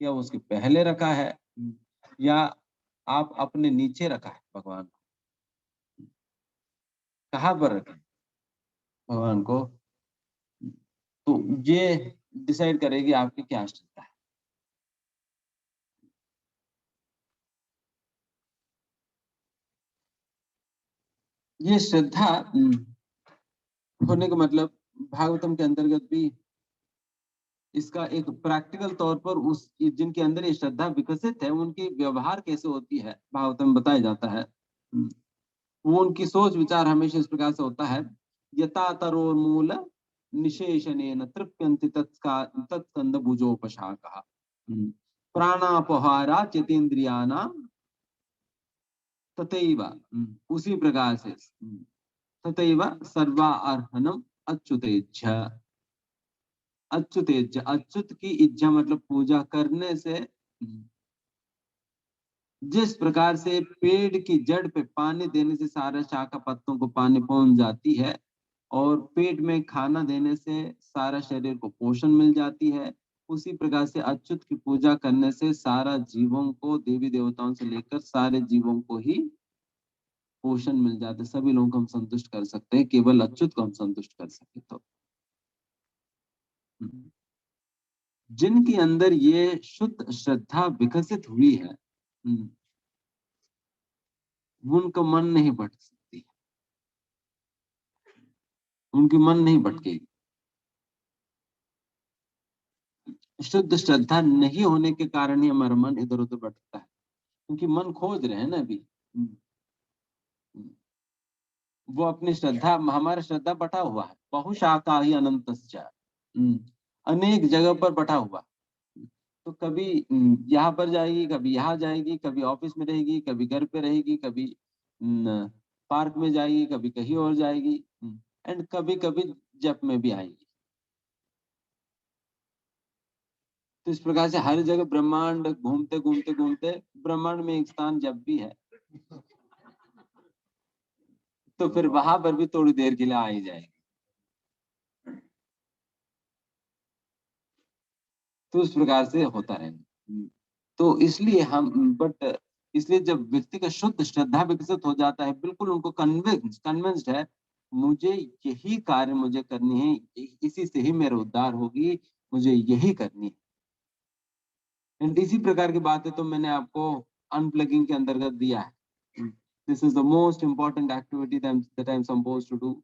या उसके पहले रखा है, या आप अपने नीचे रखा है भगवान को, कहाँ पर रखें भगवान को, तो ये डिसाइड करेगी आपकी क्या श्रद्धा है। ये श्रद्धा होने का मतलब भागवतम के अंतर्गत भी इसका एक प्रैक्टिकल तौर पर उस जिनके अंदर ये श्रद्धा विकसित है उनकी व्यवहार कैसे होती है भागवतम में बताया जाता है। वो उनकी सोच विचार हमेशा इस प्रकार से होता है, यथा तरोर्मूल निशेषणेन तृप्यन्ति तत्स्कंद भुजोपशाखः प्राणापहारा चितेन्द्रियाणां तथैव उसी प्रकार से तथैव सर्वार्हणम अच्युतेज्झ। अच्युतेज्झ, अच्युत की इच्छा मतलब पूजा करने से जिस प्रकार से पेड़ की जड़ पे पानी देने से सारा शाखा पत्तों को पानी पहुंच जाती है और पेट में खाना देने से सारा शरीर को पोषण मिल जाती है, उसी प्रकार से अच्युत की पूजा करने से सारा जीवों को, देवी देवताओं से लेकर सारे जीवों को ही पोषण मिल जाता है। सभी लोगों को हम संतुष्ट कर सकते हैं, केवल अच्युत को हम संतुष्ट कर सके तो। जिनके अंदर ये शुद्ध श्रद्धा विकसित हुई है उनका मन नहीं भटक सकती, उनकी मन नहीं भटकेगी। शुद्ध श्रद्धा नहीं होने के कारण ही हमारा मन इधर उधर भटकता है, क्योंकि मन खोज रहे हैं ना अभी। वो अपनी श्रद्धा, हमारा श्रद्धा बटा हुआ है, बहुशाखा ही अनंतस्च, अनेक जगह पर बटा हुआ। तो कभी यहाँ पर जाएगी, कभी यहाँ जाएगी, कभी ऑफिस में रहेगी, कभी घर पे रहेगी, कभी पार्क में जाएगी, कभी कहीं और जाएगी, एंड कभी कभी जप में भी आएगी। तो इस प्रकार से हर जगह ब्रह्मांड घूमते घूमते घूमते ब्रह्मांड में एक स्थान जब भी है तो फिर वहां पर भी थोड़ी देर के लिए आ ही जाएगी। तो उस प्रकार से होता रहेगा। तो इसलिए इसलिए जब व्यक्ति का शुद्ध श्रद्धा विकसित हो जाता है, बिल्कुल उनको कन्विंस्ड है मुझे यही कार्य मुझे करनी है, इसी से ही मेरा उद्धार होगी, मुझे यही करनी है। एंड इसी प्रकार की बातें तो मैंने आपको अनप्लगिंग के अंतर्गत दिया है। This is the most important activity that I am supposed to do,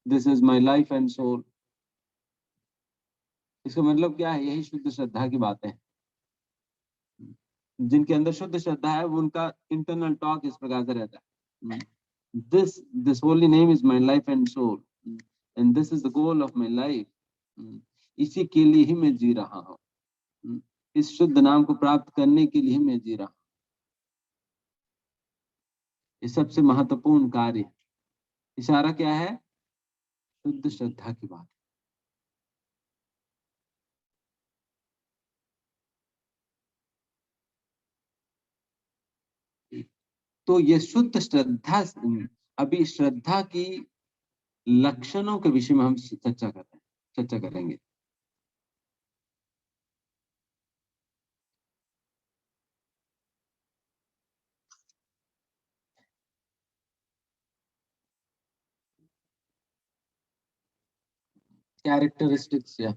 this is my life and soul. इसका मतलब क्या है? यही शुद्ध श्रद्धा की बातें हैं। जिनके अंदर शुद्ध श्रद्धा है वो उनका इंटरनल टॉक इस प्रकार से रहता है, this holy name is my life and soul and this is the goal of my life, इसी के लिए ही मैं जी रहा हूँ, इस शुद्ध नाम को प्राप्त करने के लिए मैं जी रहा हूँ। ये सबसे महत्वपूर्ण कार्य। इशारा क्या है? शुद्ध श्रद्धा की बात। तो ये शुद्ध श्रद्धा, अभी श्रद्धा की लक्षणों के विषय में हम चर्चा करेंगे। कैरेक्टरिस्टिक्स या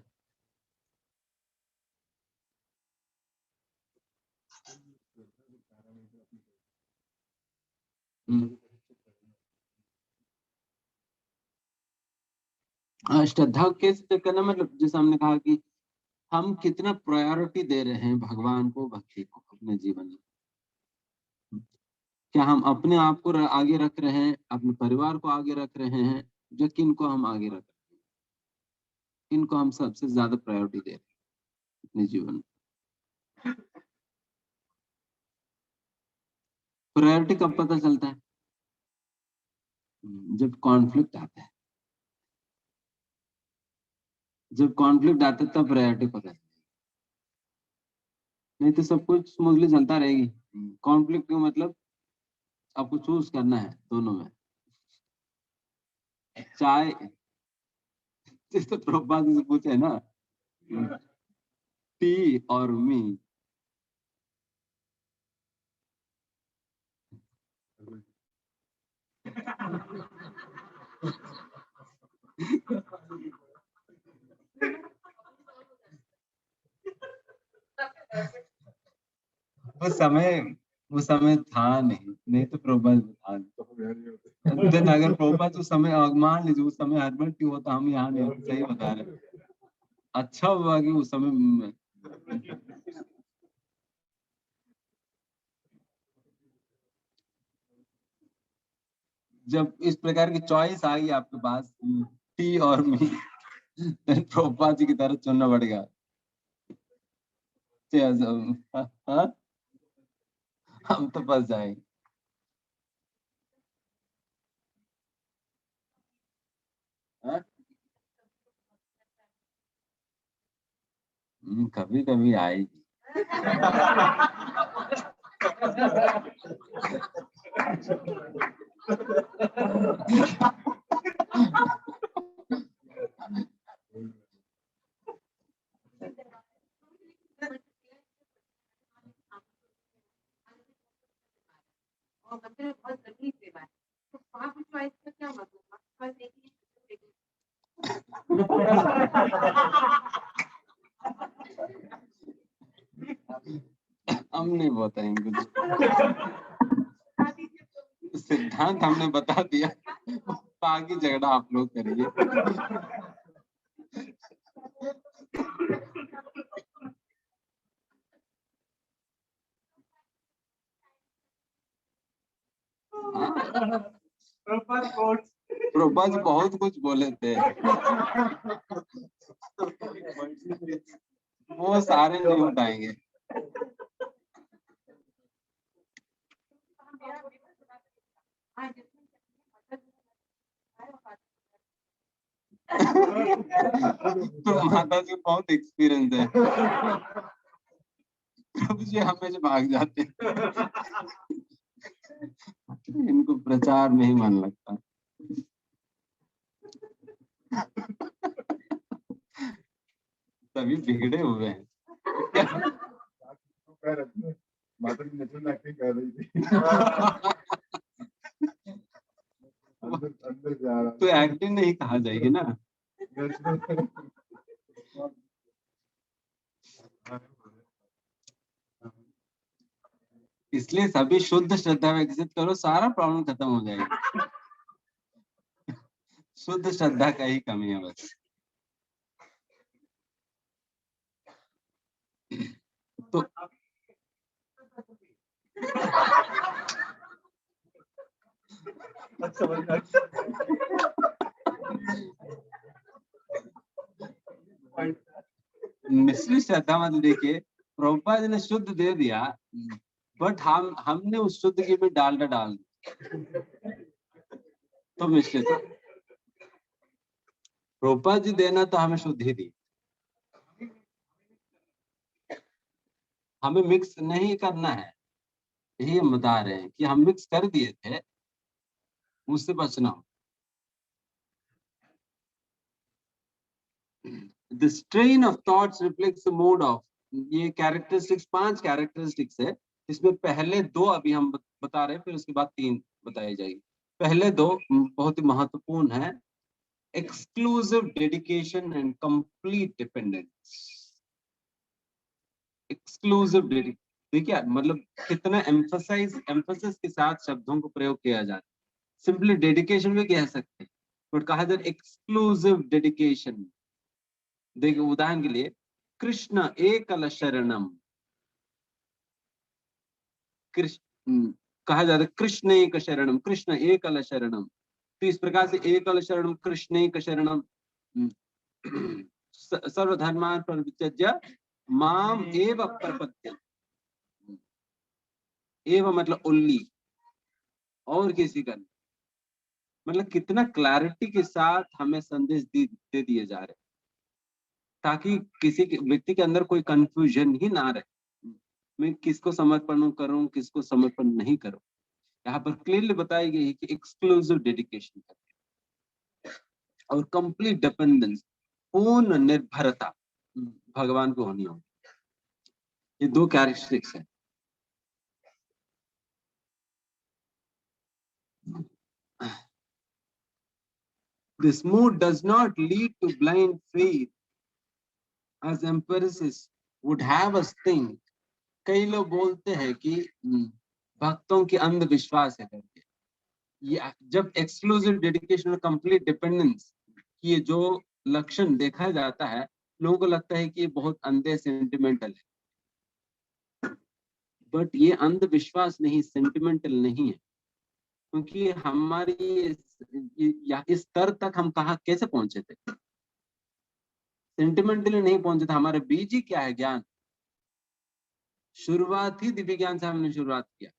श्रद्धा कैसे चेक करना, मतलब जैसे हमने कहा कि हम कितना प्रायोरिटी दे रहे हैं भगवान को, भक्ति को अपने जीवन में। क्या हम अपने आप को आगे रख रहे हैं, अपने परिवार को आगे रख रहे हैं, या किन को हम आगे रख रहे हैं, किनको हम सबसे ज्यादा प्रायोरिटी दे रहे हैं अपने जीवन में? प्रायोरिटी कब पता चलता है? जब कॉन्फ्लिक्ट आता है। जब कॉन्फ्लिक्ट आता है तब प्रायोरिटी पता चलती है, नहीं तो सब कुछ स्मूथली चलता रहेगी। कॉन्फ्लिक्ट का मतलब आपको चूज करना है दोनों में, चाहे जैसे प्रभुपाद जी से पूछे ना, टी और मी। वो समय था नहीं, नहीं तो प्रभुपाद था। देन अगर प्रभुपाद उस समय मान लीजिए उस समय हर्बर्ट की होता, हम यहाँ नहीं होते, सही बता रहे। अच्छा हुआ कि उस समय जब इस प्रकार की चॉइस आ गई आपके पास, टी और मी, प्रभुपाद जी की तरफ चुनना पड़ेगा। हाँ? हम तो फंस जाएंगे। कभी कभी आएगी। हम नहीं बताएंगे कुछ, सिद्धांत हमने बता दिया, बाकी झगड़ा आप लोग करिए। प्रभुपाद जी बहुत कुछ बोले थे, वो सारे नहीं उठाएंगे। तो माता जी बहुत एक्सपीरियंस है, प्रभु जी हमेशा भाग जाते हैं, इनको प्रचार में ही मन लगता। सभी बिगड़े हुए हैं। माता जी नेचुरल एक्टिंग कर रही थी। अंदर जा रहा तो एक्टिंग नहीं कहा जाएगी ना। इसलिए सभी शुद्ध श्रद्धा विकसित करो, सारा प्रॉब्लम खत्म हो जाएगा। शुद्ध श्रद्धा का ही कमी है बस। तो मिश्रित श्रद्धा मतलब देखिए, प्रभुपाद जी ने शुद्ध दे दिया, बट हमने उस शुद्ध के में डालडा डाल दिया, तो मिश्रित। प्रभुपाद जी देना तो हमें शुद्ध ही दी, हमें मिक्स नहीं करना है, यही हम बता रहे हैं कि हम मिक्स कर दिए थे, उससे बचना हो। The strain of thoughts reflects the mood of, ये कैरेक्टरिस्टिक्स 5 कैरेक्टरिस्टिक्स है, इसमें पहले 2 अभी हम बता रहे हैं, फिर उसके बाद 3 बताई जाएगी। पहले 2 बहुत ही महत्वपूर्ण है, exclusive dedication and complete dependence. Exclusive dedication, देखिए मतलब कितना एम्फसाइज के साथ शब्दों को प्रयोग किया जाता है। सिंपली डेडिकेशन भी कह सकते हैं, बट कहा जाए एक्सक्लूसिव डेडिकेशन। देखिए उदाहरण के लिए, कृष्ण एकल शरणम, कृष्ण कहा जाता है कृष्ण एक शरणम, कृष्ण एकल शरणम। तो इस प्रकार से एकल शरणम, कृष्ण एक शरणम, सर्वधर्मान परित्यज्य माम एव प्रपद्य, एव मतलब ओनली, और किसी का नहीं। मतलब कितना क्लैरिटी के साथ हमें संदेश दे दिए जा रहे, ताकि किसी व्यक्ति के अंदर कोई कंफ्यूजन ही ना रहे, मैं किसको समर्पण करूं, किसको समर्पण नहीं करूं। यहाँ पर क्लियरली बताई गई है कि एक्सक्लूसिव डेडिकेशन और कंप्लीट डिपेंडेंस, पूर्ण निर्भरता भगवान को होनी होगी। ये 2 कैरेक्टरिस्टिक्स है। This mood does not lead to blind faith, as empirics would have us think. कई लोग बोलते हैं कि भक्तों की अंधविश्वास है करके, ये जब एक्सक्लूसिव डेडिकेशन और कंप्लीट डिपेंडेंस ये जो लक्षण देखा जाता है, लोगों को लगता है कि ये बहुत अंधे सेंटिमेंटल है, बट ये अंधविश्वास नहीं, सेंटिमेंटल नहीं है, क्योंकि हमारी इस स्तर तक हम कहा कैसे पहुंचे थे, सेंटिमेंटली नहीं पहुंचे थे। हमारे बीज ही क्या है? ज्ञान। शुरुआत ही दिव्य ज्ञान से हमने शुरुआत किया,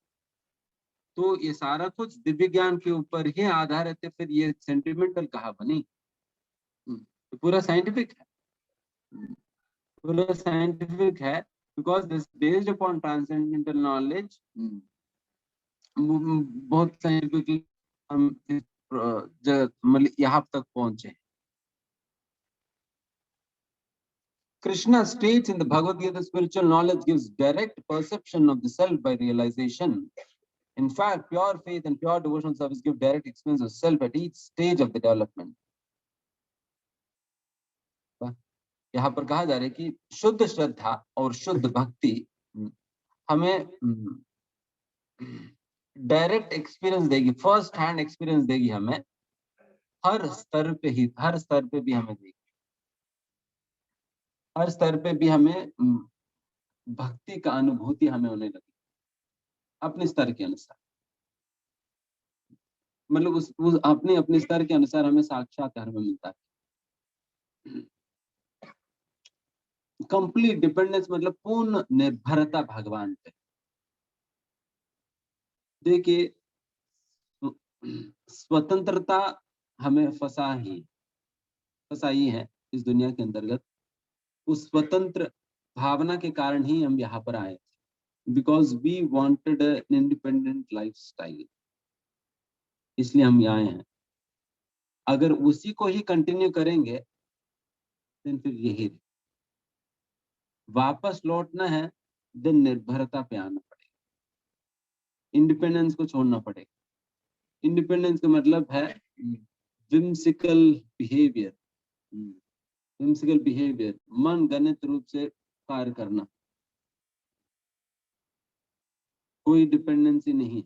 तो ये सारा कुछ दिव्य ज्ञान के ऊपर ही आधारित है, फिर ये सेंटिमेंटल कहा बनी? तो पूरा साइंटिफिक है, पूरा साइंटिफिक है, because this based upon transcendental knowledge. बहुत साइंटिफिकली हम मतलब यहाँ तक पहुंचे। Krishna states in the Bhagavad Gita, spiritual knowledge gives direct perception of the self by realization. In fact, pure faith and pure devotional service give direct experience of self at each stage of the development. यहाँ पर कहा जा रहा है कि शुद्ध श्रद्धा और शुद्ध भक्ति हमें डायरेक्ट एक्सपीरियंस देगी, फर्स्ट हैंड एक्सपीरियंस देगी हमें, हर स्तर पे ही, हर स्तर पे भी हमें देगी, हर स्तर पे भी हमें भक्ति का अनुभूति हमें होने लगी अपने स्तर के अनुसार। मतलब उस अपने अपने स्तर के अनुसार हमें साक्षात्कार में मिलता है। कंप्लीट डिपेंडेंस मतलब पूर्ण निर्भरता भगवान पे। देखिए, स्वतंत्रता हमें फंसाई है इस दुनिया के अंतर्गत। उस स्वतंत्र भावना के कारण ही हम यहाँ पर आए, because we wanted an independent lifestyle, इसलिए हम यहाँ हैं। अगर उसी को ही कंटिन्यू करेंगे फिर यही वापस लौटना है, देन निर्भरता पे आना पड़ेगा, इंडिपेंडेंस को छोड़ना पड़ेगा। इंडिपेंडेंस का मतलब है whimsical बिहेवियर, whimsical बिहेवियर, मन गणित रूप से कार्य करना, कोई डिपेंडेंसी नहीं।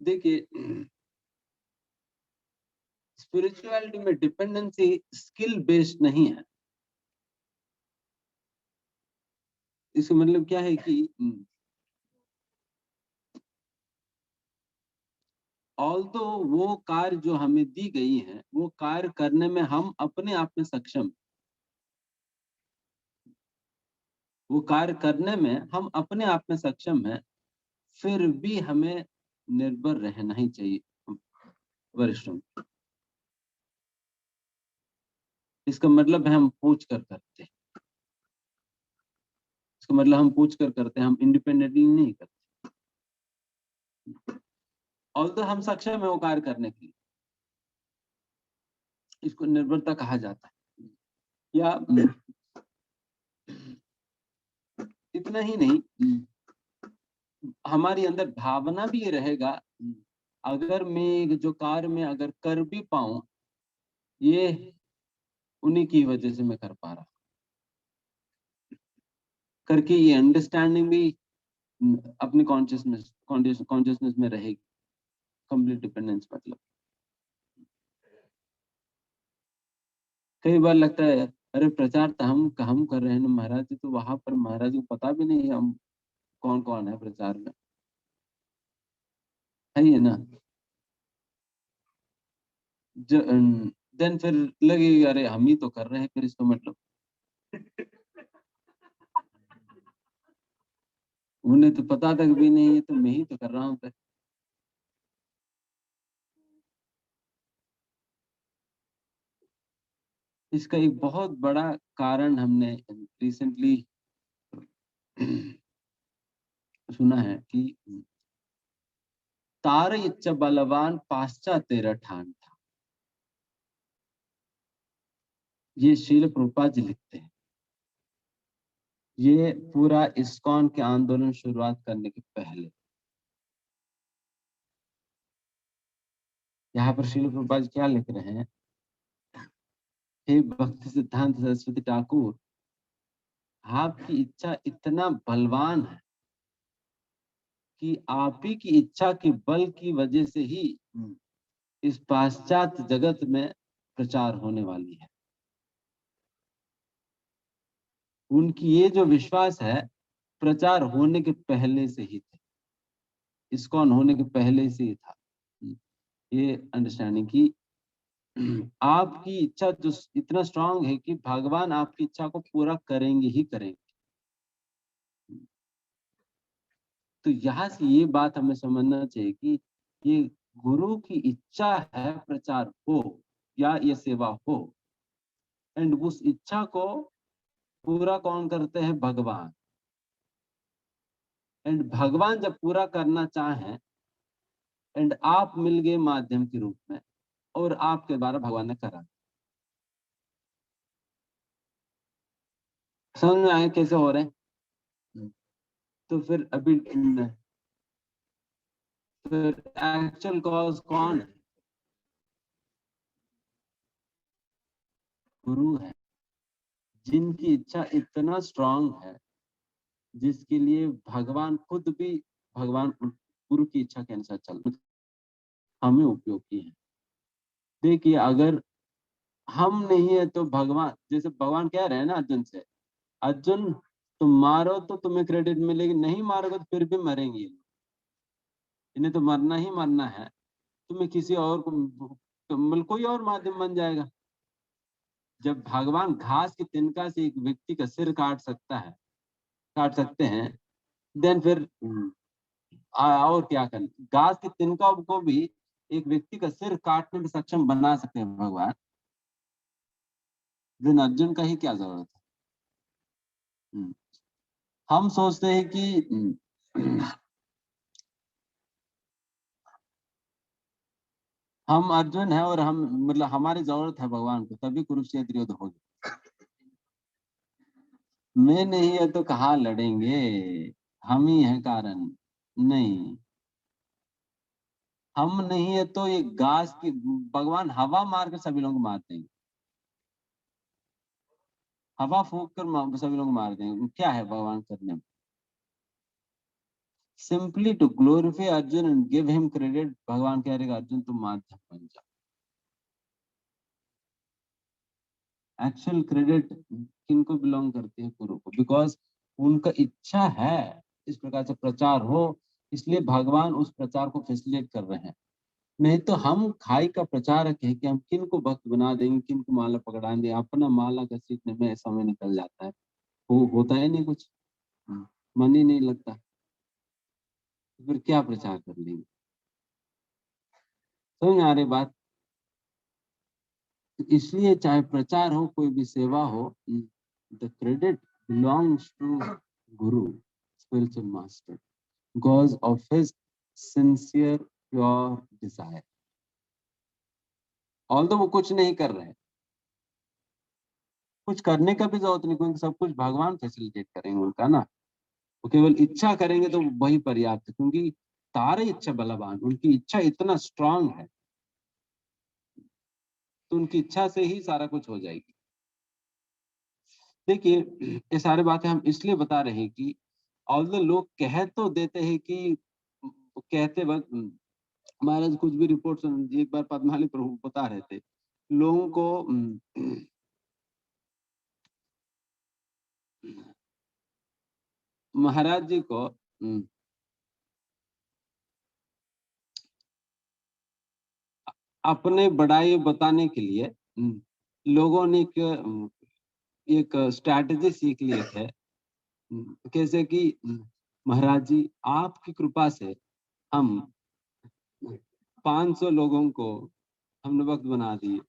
देखिए, स्पिरिचुअलिटी में डिपेंडेंसी स्किल बेस्ड नहीं है। इसका मतलब क्या है कि ऑल्दो वो कार्य जो हमें दी गई है, वो कार्य करने में हम अपने आप में सक्षम, वो कार्य करने में हम अपने आप में सक्षम है, फिर भी हमें निर्भर रहना ही चाहिए वरिष्ठों। इसका मतलब है हम पूछ कर करते, इसका मतलब हम पूछ कर करते, हम इंडिपेंडेंटली नहीं करते। ऑल्दो हम सक्षम है वो कार्य करने के लिए, इसको निर्भरता कहा जाता है। या इतना ही नहीं, हमारी अंदर भावना भी ये रहेगा, अगर मैं जो कार्य में अगर कर भी पाऊं, ये उन्हीं की वजह से मैं कर पा रहा करके, ये अंडरस्टैंडिंग भी अपनी कॉन्शियसनेस में रहेगी। कंप्लीट डिपेंडेंस मतलब कई बार लगता है, अरे प्रचार तो हम कर रहे हैं ना महाराज जी, तो वहां पर महाराज को पता भी नहीं है हम कौन कौन है प्रचार में, है ये ना। देन फिर लगेगा अरे हम ही तो कर रहे हैं, फिर इसका मतलब उन्हें तो पता तक भी नहीं है, तो मैं ही तो कर रहा हूँ फिर। इसका एक बहुत बड़ा कारण हमने रिसेंटली सुना है कि तार इच्च बलवान पाश्चात तेरा ठान था। ये श्रील प्रभुपाद जी लिखते हैं। ये पूरा इस्कॉन के आंदोलन शुरुआत करने के पहले, यहाँ पर श्रील प्रभुपाद जी क्या लिख रहे हैं, हे भक्ति सिद्धांत सरस्वती ठाकुर, आपकी इच्छा इतना बलवान है कि आप ही की इच्छा के बल की वजह से ही इस पाश्चात्य जगत में प्रचार होने वाली है। उनकी ये जो विश्वास है प्रचार होने के पहले से ही थे, इस्कॉन होने के पहले से ही था। ये अंडरस्टैंडिंग की आपकी इच्छा जो इतना स्ट्रांग है कि भगवान आपकी इच्छा को पूरा करेंगे ही करेंगे। तो यहाँ से ये बात हमें समझना चाहिए कि ये गुरु की इच्छा है प्रचार हो या ये सेवा हो, एंड उस इच्छा को पूरा कौन करते हैं? भगवान। एंड भगवान जब पूरा करना चाहें एंड आप मिल गए माध्यम के रूप में और आपके द्वारा भगवान ने करा। समझ में आए कैसे हो रहे हैं? तो फिर अभी फिर एक्चुअल कॉज कौन है? गुरु है, जिनकी इच्छा इतना स्ट्रांग है जिसके लिए भगवान खुद भी भगवान गुरु की इच्छा के अनुसार चल हमें उपयोगी है। देखिए अगर हम नहीं है तो भगवान, जैसे भगवान कह रहे हैं ना अर्जुन से, अर्जुन तुम मारो तो तुम्हें क्रेडिट मिलेगी, नहीं मारोगे तो फिर भी मरेंगे, इन्हें तो मरना ही मरना है, तुम्हें किसी और को मतलब कोई और माध्यम बन जाएगा। जब भगवान घास की तिनका से एक व्यक्ति का सिर काट सकते हैं, देन फिर और क्या करना? घास की तिनका को भी एक व्यक्ति का सिर काटने में सक्षम बना सकते हैं भगवान, दिन अर्जुन का ही क्या जरूरत है? हम सोचते हैं कि हम अर्जुन है और हम मतलब हमारी जरूरत है भगवान को, तभी कुरुक्षेत्र युद्ध होगी। मैं नहीं है तो कहाँ लड़ेंगे, हम ही है कारण। नहीं, हम नहीं है तो ये घास की भगवान हवा मार कर सभी लोगों को मार देंगे, हवा फूंक कर सभी लोगों को मार देंगे। क्या है भगवान करने में? Simply to glorify Arjun and give him credit. भगवान कह रहे अर्जुन तुम माध्यम बन जाओ। एक्चुअल क्रेडिट किनको बिलोंग करती है? गुरु को, बिकॉज उनका इच्छा है इस प्रकार से प्रचार हो, इसलिए भगवान उस प्रचार को फैसिलिटेट कर रहे हैं। नहीं तो हम खाई का प्रचारक है कि हम किन को भक्त बना देंगे, किन को माला पकड़ा देंगे, अपना माला घसीटने में समय निकल जाता है, होता है नहीं कुछ, मन ही नहीं लगता, तो फिर क्या प्रचार कर लेंगे? समझ में आ रही बात? इसलिए चाहे प्रचार हो कोई भी सेवा हो, the credit belongs to guru, spiritual master, because of his sincere pure desire. Although वो कुछ नहीं कर रहे, कुछ करने का भी जरूरत नहीं, क्योंकि सब कुछ भगवान फैसिलिटेट करेंगे उनका ना। वो केवल इच्छा करेंगे तो वही पर्याप्त है, क्योंकि तारे इच्छा बलवान, उनकी इच्छा इतना स्ट्रांग है, तो उनकी इच्छा से ही सारा कुछ हो जाएगी। देखिए ये सारी बातें हम इसलिए बता रहे हैं कि ऑल्दो लोग कह तो देते हैं कि कहते वक्त महाराज कुछ भी रिपोर्ट एक बार पद्माली प्रभु बता रहे थे लोगों को, महाराज जी को अपने बड़ाई बताने के लिए लोगों ने एक स्ट्रैटेजी सीख लिए थे, कैसे कि महाराज जी आपकी कृपा से हम 500 लोगों को हमने भक्त बना दिए।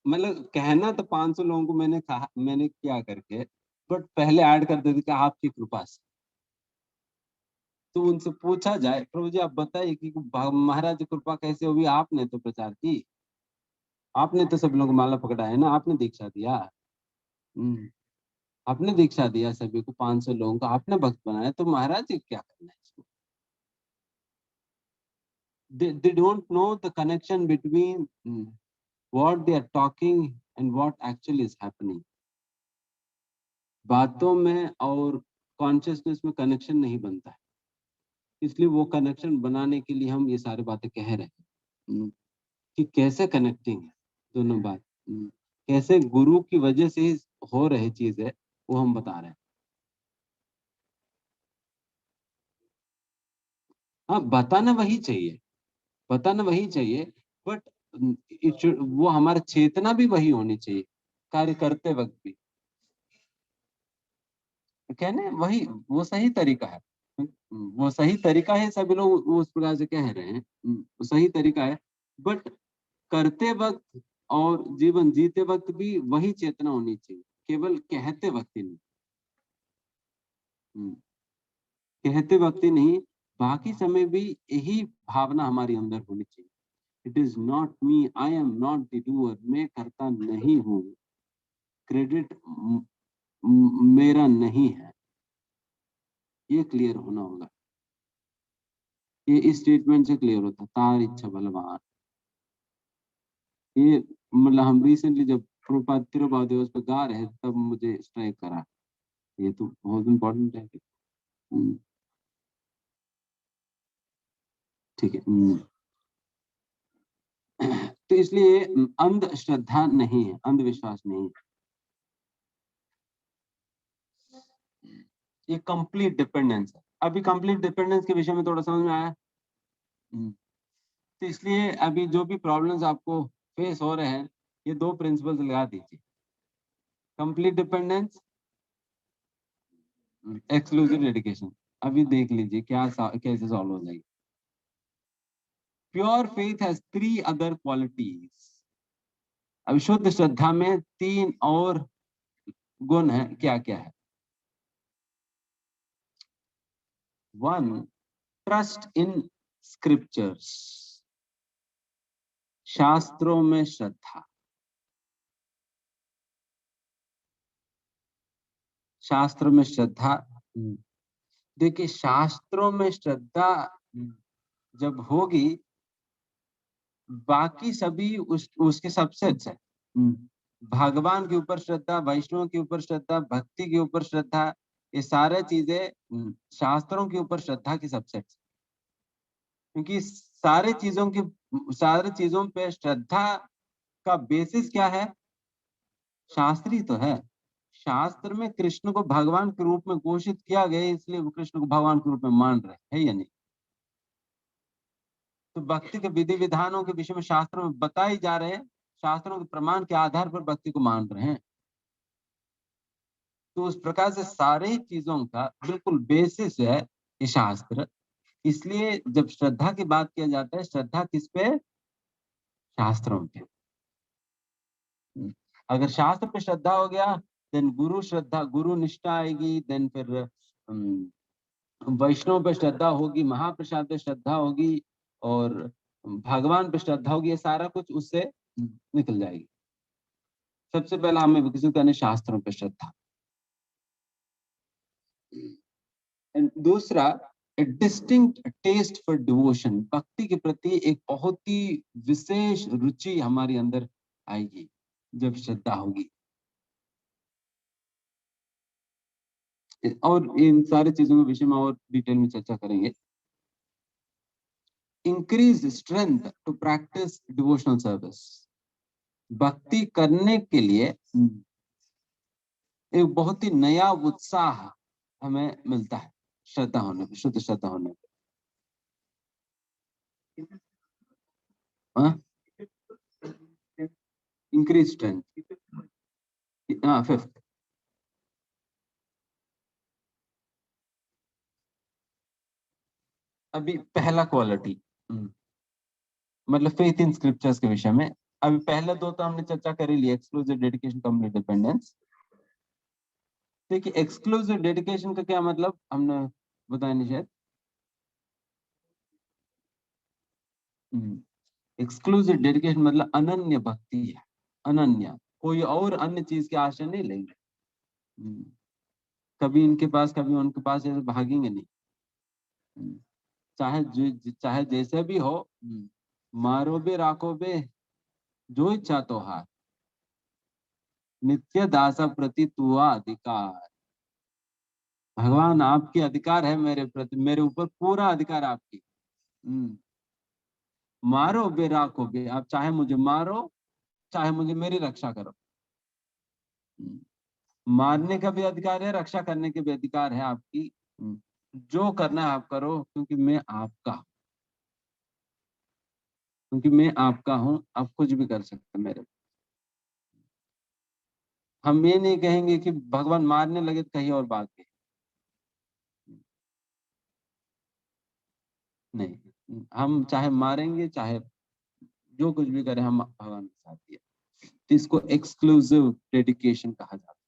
मतलब कहना तो 500 लोगों को मैंने कहा, मैंने क्या करके, बट पहले ऐड कर देते कि आपकी कृपा से। तो उनसे पूछा जाए प्रभु जी आप बताइए कि महाराज की कृपा कैसे होगी? आपने तो प्रचार की, आपने तो सब लोगों को माला पकड़ाया ना, आपने दीक्षा दिया, आपने दीक्षा दिया सभी को, 500 लोगों को आपने भक्त बनाया, तो महाराज जी क्या करना है इसको? they don't know the connection between what they are talking and what actually is happening. बातों में और कॉन्शियसनेस में कनेक्शन नहीं बनता है। इसलिए वो कनेक्शन बनाने के लिए हम ये सारी बातें कह रहे हैं कि कैसे कनेक्टिंग है दोनों बात, कैसे गुरु की वजह से ही हो रही चीज है, वो हम बता रहे हैं। हाँ, बताना वही चाहिए, बताना वही चाहिए, बट वो हमारा चेतना भी वही होनी चाहिए कार्य करते वक्त भी। कहने वही वो सही तरीका है, वो सही तरीका है, सभी लोग उस प्रकार से कह रहे हैं, वो सही तरीका है, बट करते वक्त और जीवन जीते वक्त भी वही चेतना होनी चाहिए, केवल कहते वक्त ही नहीं। कहते वक्त ही नहीं, बाकी समय भी यही भावना हमारी अंदर होनी चाहिए। It is not me, I am not the doer, मैं करता नहीं हूं, क्रेडिट मेरा नहीं है, ये क्लियर होना होगा। ये इस स्टेटमेंट से क्लियर होता, तार इच्छा बलवान। ये मतलब हम रिसेंटली जब प्रभुपाद तिरुभाव दिवस पे गा रहे तब मुझे स्ट्राइक करा, ये तो बहुत इम्पोर्टेंट है। ठीक है, तो इसलिए अंधश्रद्धा नहीं है, अंधविश्वास नहीं है, ये कंप्लीट डिपेंडेंस है। अभी कंप्लीट डिपेंडेंस के विषय में थोड़ा समझ में आया। तो इसलिए अभी जो भी प्रॉब्लम्स आपको फेस हो रहे हैं, ये दो प्रिंसिपल्स लगा दीजिए, कंप्लीट डिपेंडेंस, एक्सक्लूसिव डेडिकेशन। अभी देख लीजिए कैसे सॉल्व हो जाएगी। Pure faith has 3 other qualities. अब शुद्ध श्रद्धा में 3 और गुण है, क्या क्या है? 1, ट्रस्ट इन स्क्रिप्चर्स, शास्त्रों में श्रद्धा। शास्त्रों में श्रद्धा, देखिए शास्त्रों में श्रद्धा जब होगी, बाकी सभी उसके सबसेट्स है। भगवान के ऊपर श्रद्धा, वैष्णव के ऊपर श्रद्धा, भक्ति के ऊपर श्रद्धा, ये सारे चीजें शास्त्रों के ऊपर श्रद्धा की सबसेट्स। क्योंकि सारे चीजों पे श्रद्धा का बेसिस क्या है? शास्त्री तो है। शास्त्र में कृष्ण को भगवान के रूप में घोषित किया गया, इसलिए वो कृष्ण को भगवान के रूप में मान रहे हैं, या नहीं? तो भक्ति के विधि विधानों के विषय में शास्त्रों में बताए जा रहे हैं, शास्त्रों के प्रमाण के आधार पर भक्ति को मान रहे हैं। तो उस प्रकार से सारे चीजों का बिल्कुल बेसिस है ये शास्त्र। इसलिए जब श्रद्धा की बात किया जाता है, श्रद्धा किस पे? शास्त्रों पे। अगर शास्त्र पे श्रद्धा हो गया, देन गुरु श्रद्धा, गुरु निष्ठा आएगी, देन फिर वैष्णव पे श्रद्धा होगी, महाप्रसाद पे श्रद्धा होगी, और भगवान पे श्रद्धा होगी। ये सारा कुछ उससे निकल जाएगी। सबसे पहला हमें विकसित करने शास्त्रों पे श्रद्धा। दूसरा, डिस्टिंक्ट टेस्ट फॉर डिवोशन, भक्ति के प्रति एक बहुत ही विशेष रुचि हमारे अंदर आएगी जब श्रद्धा होगी। और इन सारी चीजों के विषय में और डिटेल में चर्चा करेंगे। Increase strength to practise devotional service, भक्ति करने के लिए एक बहुत ही नया उत्साह हमें मिलता है श्रद्धा होने पे, शुद्ध श्रद्धा होने पे। इंक्रीज स्ट्रेंथ, हाँ, 5th। अभी पहला क्वालिटी मतलब फेथ इन स्क्रिप्चर्स के विषय में। अभी पहले दो तो हमने चर्चा कर ही ली, एक्सक्लूसिव डेडिकेशन, कंप्लीट डिपेंडेंस। देखिए एक्सक्लूसिव डेडिकेशन का क्या मतलब हमने बताया नहीं शायद। एक्सक्लूसिव डेडिकेशन मतलब अनन्य भक्ति है, अनन्य, कोई और अन्य चीज के आशा नहीं लेंगे। कभी इनके पास कभी उनके पास ऐसे भागेंगे नहीं। चाहे जैसे भी हो, मारो बे राखो बे जो इच्छा तो हार, नित्य दासा प्रति तुआ अधिकार। भगवान आपके अधिकार है मेरे प्रति, मेरे ऊपर पूरा अधिकार है आपकी। मारो बे राखो बे, आप चाहे मुझे मारो चाहे मुझे मेरी रक्षा करो। मारने का भी अधिकार है, रक्षा करने के भी अधिकार है आपकी। जो करना है आप करो, क्योंकि मैं आपका हूं, क्योंकि मैं आपका हूं, आप कुछ भी कर सकते हैं मेरे। हम ये नहीं कहेंगे कि भगवान मारने लगे तो कहीं और भाग गए, नहीं, हम चाहे मारेंगे चाहे जो कुछ भी करें, हम भगवान के साथ ही है। तो इसको एक्सक्लूसिव डेडिकेशन कहा जाता है।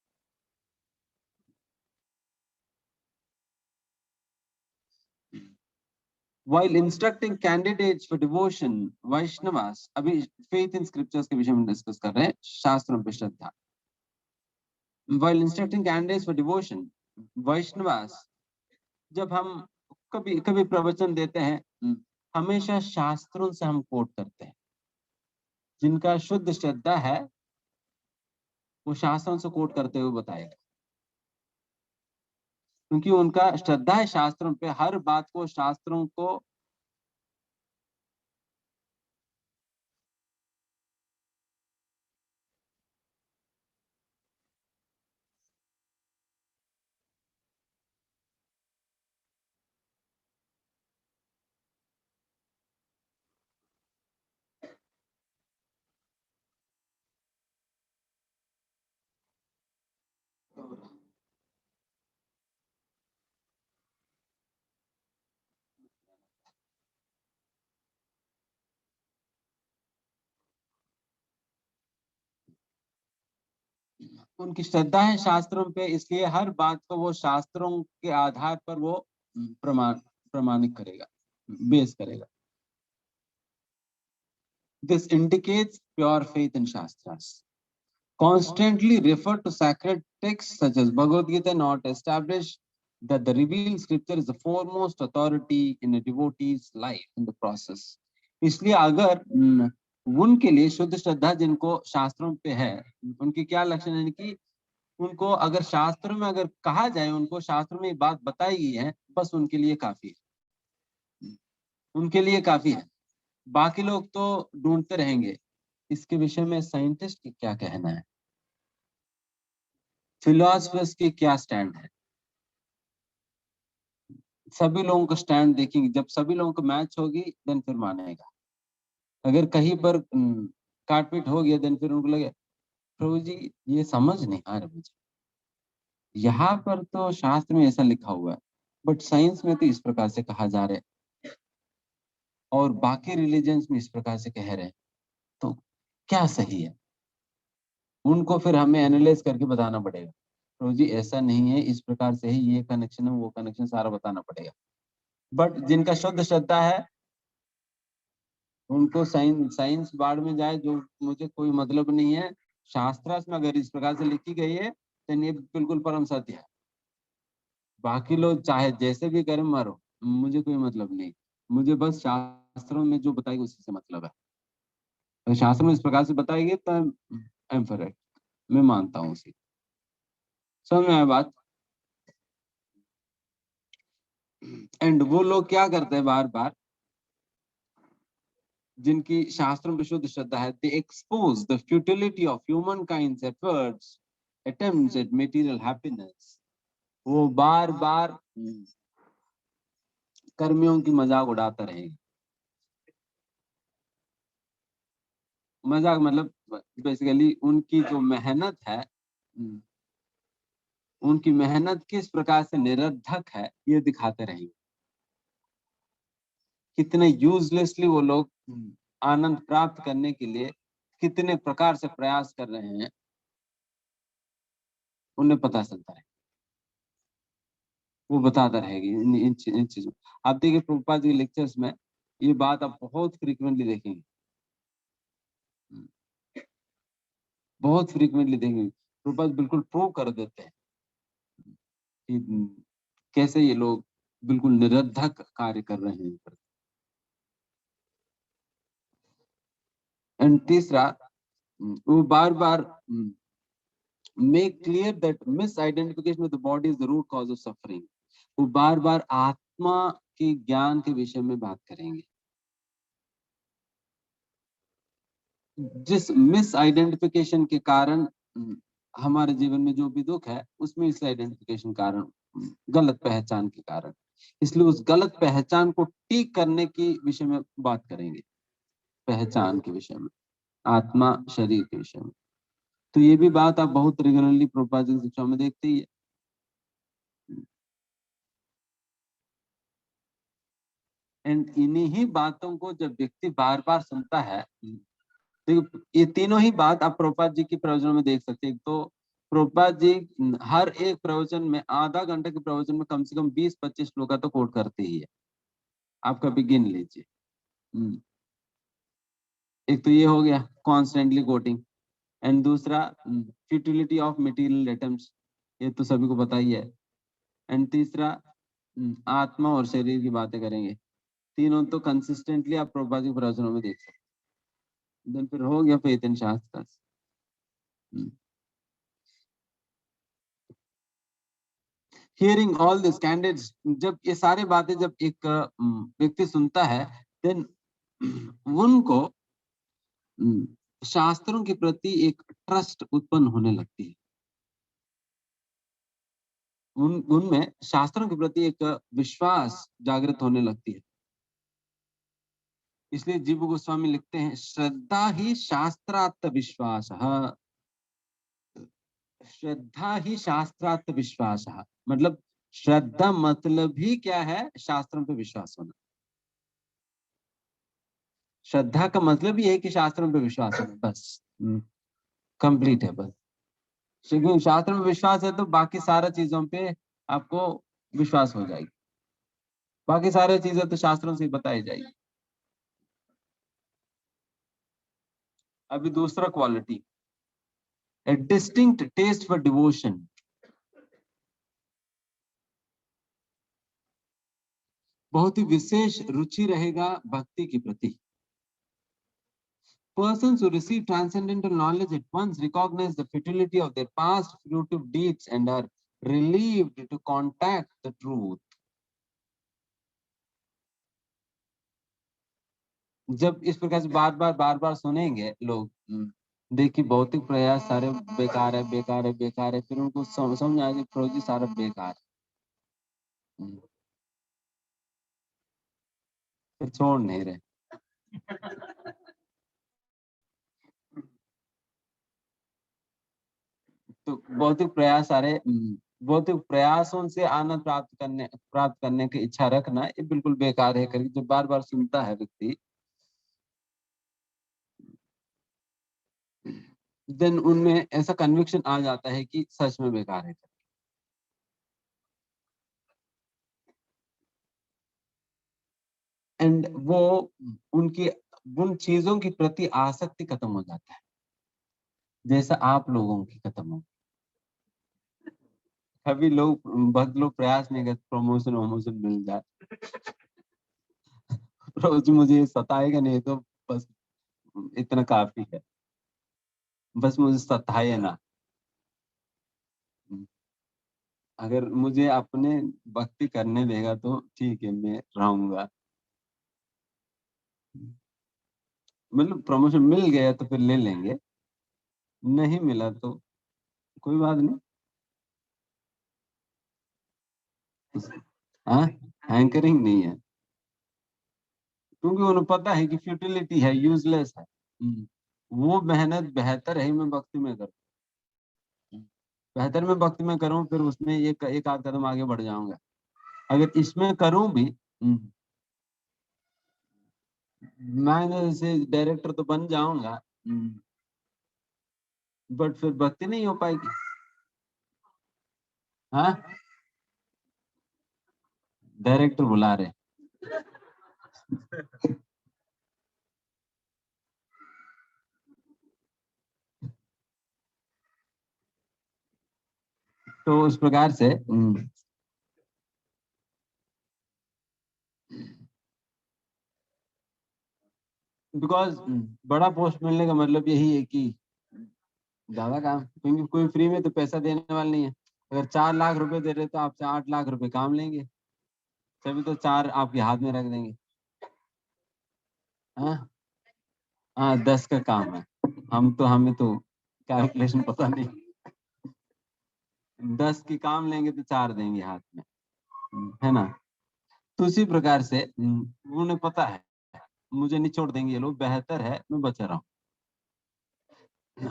While instructing candidates for devotion, Vaishnavas, अभी faith in scriptures के विषय में डिस्कस कर रहे हैं, शास्त्रों पे श्रद्धा। While instructing candidates for devotion, Vaishnavas, जब हम कभी कभी प्रवचन देते हैं, हमेशा शास्त्रों से हम कोट करते हैं। जिनका शुद्ध श्रद्धा है वो शास्त्रों से कोट करते हुए बताएगा, क्योंकि उनका श्रद्धा है शास्त्रों पे, हर बात को शास्त्रों को उनकी श्रद्धा है शास्त्रों पे, इसलिए हर बात को वो शास्त्रों के आधार पर वो प्रमाणित करेगा, बेस करेगा। This indicates pure faith in Shastras. Constantly refer to sacred texts such as Bhagavad Gita, not establish that the revealed scripture is the foremost authority in a devotee's life in the process. इसलिए अगर उनके लिए शुद्ध श्रद्धा जिनको शास्त्रों पे है, उनकी क्या लक्षण है कि उनको अगर शास्त्रों में अगर कहा जाए, उनको शास्त्रों में बात बताई गई है, बस उनके लिए काफी है, उनके लिए काफी है। बाकी लोग तो ढूंढते रहेंगे इसके विषय में साइंटिस्ट की क्या कहना है, फिलोसफर्स की क्या स्टैंड है। सभी लोगों का स्टैंड देखेंगे, जब सभी लोगों को मैच होगी देन फिर मानेगा। अगर कहीं पर काटपीट हो गया देन फिर उनको लगे प्रभु जी ये समझ नहीं आ रहा मुझे, यहाँ पर तो शास्त्र में ऐसा लिखा हुआ है बट साइंस में तो इस प्रकार से कहा जा रहा है और बाकी रिलीजन्स में इस प्रकार से कह रहे हैं, तो क्या सही है। उनको फिर हमें एनालाइज करके बताना पड़ेगा, प्रभु जी ऐसा नहीं है, इस प्रकार से ही, ये कनेक्शन है वो कनेक्शन सारा बताना पड़ेगा। बट जिनका शुद्ध श्रद्धा है उनको साइंस बाढ़ में जाए, जो मुझे कोई मतलब नहीं है, शास्त्रार्थ में अगर इस प्रकार से लिखी गई है तो ये बिल्कुल परम सत्य है। बाकी लोग चाहे जैसे भी करें मारो, मुझे कोई मतलब नहीं, मुझे बस शास्त्रों में जो बताएगी उसी से मतलब है। तो शास्त्र में इस प्रकार से बताएगी तो आई एम फॉर इट, मैं मानता हूँ उसी। समझ में आया बात। एंड वो लोग क्या करते हैं बार बार, जिनकी शास्त्रों में शुद्ध श्रद्धा है, they expose the futility of humankind's efforts, attempts at material happiness. वो बार बार कर्मियों की मजाक उड़ाता रहेंगे। मजाक मतलब बेसिकली उनकी जो मेहनत है, उनकी मेहनत किस प्रकार से निरर्थक है ये दिखाते रहेंगे। कितने यूजलेसली वो लोग आनंद प्राप्त करने के लिए कितने प्रकार से प्रयास कर रहे हैं, उन्हें पता चलता है, वो बताता रहेगी इन चीजों। आप देखिए प्रभुपाद जी लेक्चर्स में ये बात आप बहुत फ्रीक्वेंटली देखेंगे, बहुत फ्रीक्वेंटली देखेंगे। प्रभुपाद बिल्कुल प्रूव कर देते हैं कि कैसे ये लोग बिल्कुल निरर्थक कार्य कर रहे हैं। एंड तीसरा, वो बार बार make clear that misidentification with the body is the root cause of suffering. वो बार बार आत्मा के ज्ञान के विषय में बात करेंगे। जिस मिस आइडेंटिफिकेशन के कारण हमारे जीवन में जो भी दुख है, उसमें इस आइडेंटिफिकेशन कारण, गलत पहचान के कारण, इसलिए उस गलत पहचान को ठीक करने के विषय में बात करेंगे। पहचान के विषय में, आत्मा शरीर के विषय में। तो ये भी बात आप बहुत रेगुलरली प्रभुपाद जी की शिक्षा में देखते ही है। एंड इन्हीं ही बातों को जब व्यक्ति बार बार सुनता है, तो ये तीनों ही बात आप प्रभुपाद जी की प्रवचनों में देख सकते हैं। तो प्रभुपाद जी हर एक प्रवचन में, आधा घंटे के प्रवचन में कम से कम 20-25 श्लोका तो कोट करते ही है। आप कभी गिन लीजिए। एक तो ये हो गया कॉन्स्टेंटली कोटिंग, एंड दूसरा फ्यूटिलिटी ऑफ मटेरियल एटम्स, ये तो सभी को पता ही है। एंड तीसरा आत्मा और शरीर की बातें करेंगे। तीनों तो कंसिस्टेंटली आप प्रभुपाद जी प्रवचनों में देख सकते हैं। देन फिर हो गया फेथ इन शास्त्र। हियरिंग ऑल दिस कैंडिडेट्स, जब ये सारी बातें जब एक व्यक्ति सुनता है, देन उनको शास्त्रों के प्रति एक ट्रस्ट उत्पन्न होने लगती है। उनमें शास्त्रों के प्रति एक विश्वास जागृत होने लगती है। इसलिए जीव गोस्वामी लिखते हैं, श्रद्धा ही शास्त्रार्थ विश्वास, श्रद्धा ही शास्त्रार्थ विश्वास। मतलब श्रद्धा मतलब ही क्या है? शास्त्रों पे विश्वास होना। श्रद्धा का मतलब ये है कि शास्त्रों पे विश्वास होना, बस कंप्लीट है। बस क्योंकि शास्त्र में विश्वास है तो बाकी सारा चीजों पे आपको विश्वास हो जाएगी। बाकी सारी चीजें तो शास्त्रों से बताई जाएगी। अभी दूसरा quality, a distinct test for devotion. बहुत ही विशेष रुचि रहेगा भक्ति के प्रति। Persons who receive transcendental knowledge at once recognize the futility of their past fruitive deeds and are relieved to contact the truth. जब इस प्रकार से बार बार सुनेंगे लोग, देखिए भौतिक प्रयास सारे बेकार है, बेकार है, बेकार है, फिर उनको समझ में आएगा प्रभु जी सारा बेकार है, फिर छोड़ नहीं रहे। तो भौतिक प्रयास सारे, भौतिक प्रयासों से आनंद प्राप्त करने की इच्छा रखना, ये बिल्कुल बेकार है करके जब बार बार सुनता है व्यक्ति, देन उनमें ऐसा कन्विक्शन आ जाता है कि सच में बेकार है। एंड वो उनकी उन चीजों की प्रति आसक्ति खत्म हो जाता है, जैसा आप लोगों की खत्म हो। कभी लोग बहुत लोग प्रयास नहीं करते प्रमोशन वमोशन मिल जाए, रोज मुझे सताएगा नहीं तो बस इतना काफी है, बस मुझे सताए ना। अगर मुझे अपने भक्ति करने देगा तो ठीक है, मैं रहूंगा। मतलब प्रमोशन मिल गया तो फिर ले लेंगे, नहीं मिला तो कोई बात नहीं। हाँ, हैंकरिंग नहीं है, क्योंकि उन्हें पता है कि फ्यूटिलिटी है, यूजलेस है। वो मेहनत बेहतर है मैं भक्ति में करूँ, बेहतर मैं भक्ति में करूँ, फिर उसमें एक आध कदम आगे बढ़ जाऊंगा। अगर इसमें करूं भी, मैं जैसे डायरेक्टर तो बन जाऊंगा, बट फिर भक्ति नहीं हो पाएगी। हाँ, डायरेक्टर बुला रहे। तो उस प्रकार से बिकॉज बड़ा पोस्ट मिलने का मतलब यही है कि ज्यादा काम, क्योंकि कोई फ्री में तो पैसा देने वाला नहीं है। अगर 4 लाख रुपए दे रहे तो आपसे 8 लाख रुपए काम लेंगे, तभी तो 4 आपके हाथ में रख देंगे। हाँ हाँ, 10 का काम है। हमें तो कैलकुलेशन पता नहीं। 10 की काम लेंगे तो 4 देंगे हाथ में, है ना। तो उसी प्रकार से उन्हें पता है मुझे निचोड़ देंगे ये लोग, बेहतर है मैं बचा रहा हूँ।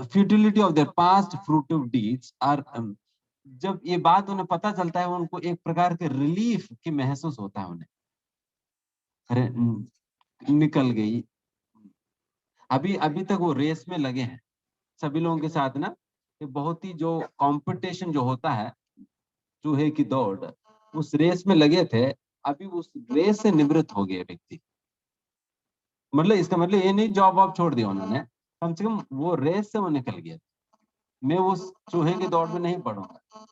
Futility of their past fruitive deeds are, जब ये बात उन्हें पता चलता है, उनको एक प्रकार के रिलीफ की महसूस होता है उन्हें। अरे निकल गई। अभी अभी तक वो रेस में लगे हैं सभी लोगों के साथ ना। ये बहुत ही जो कंपटीशन जो होता है, चूहे की दौड़, उस रेस में लगे थे। अभी उस रेस से निवृत्त हो गए व्यक्ति। मतलब इसका मतलब ये नहीं जॉब वॉब छोड़ दिया उन्होंने, कम से कम वो रेस से वो निकल गया। मैं उस चूहे की दौड़ में नहीं पढ़ूंगा,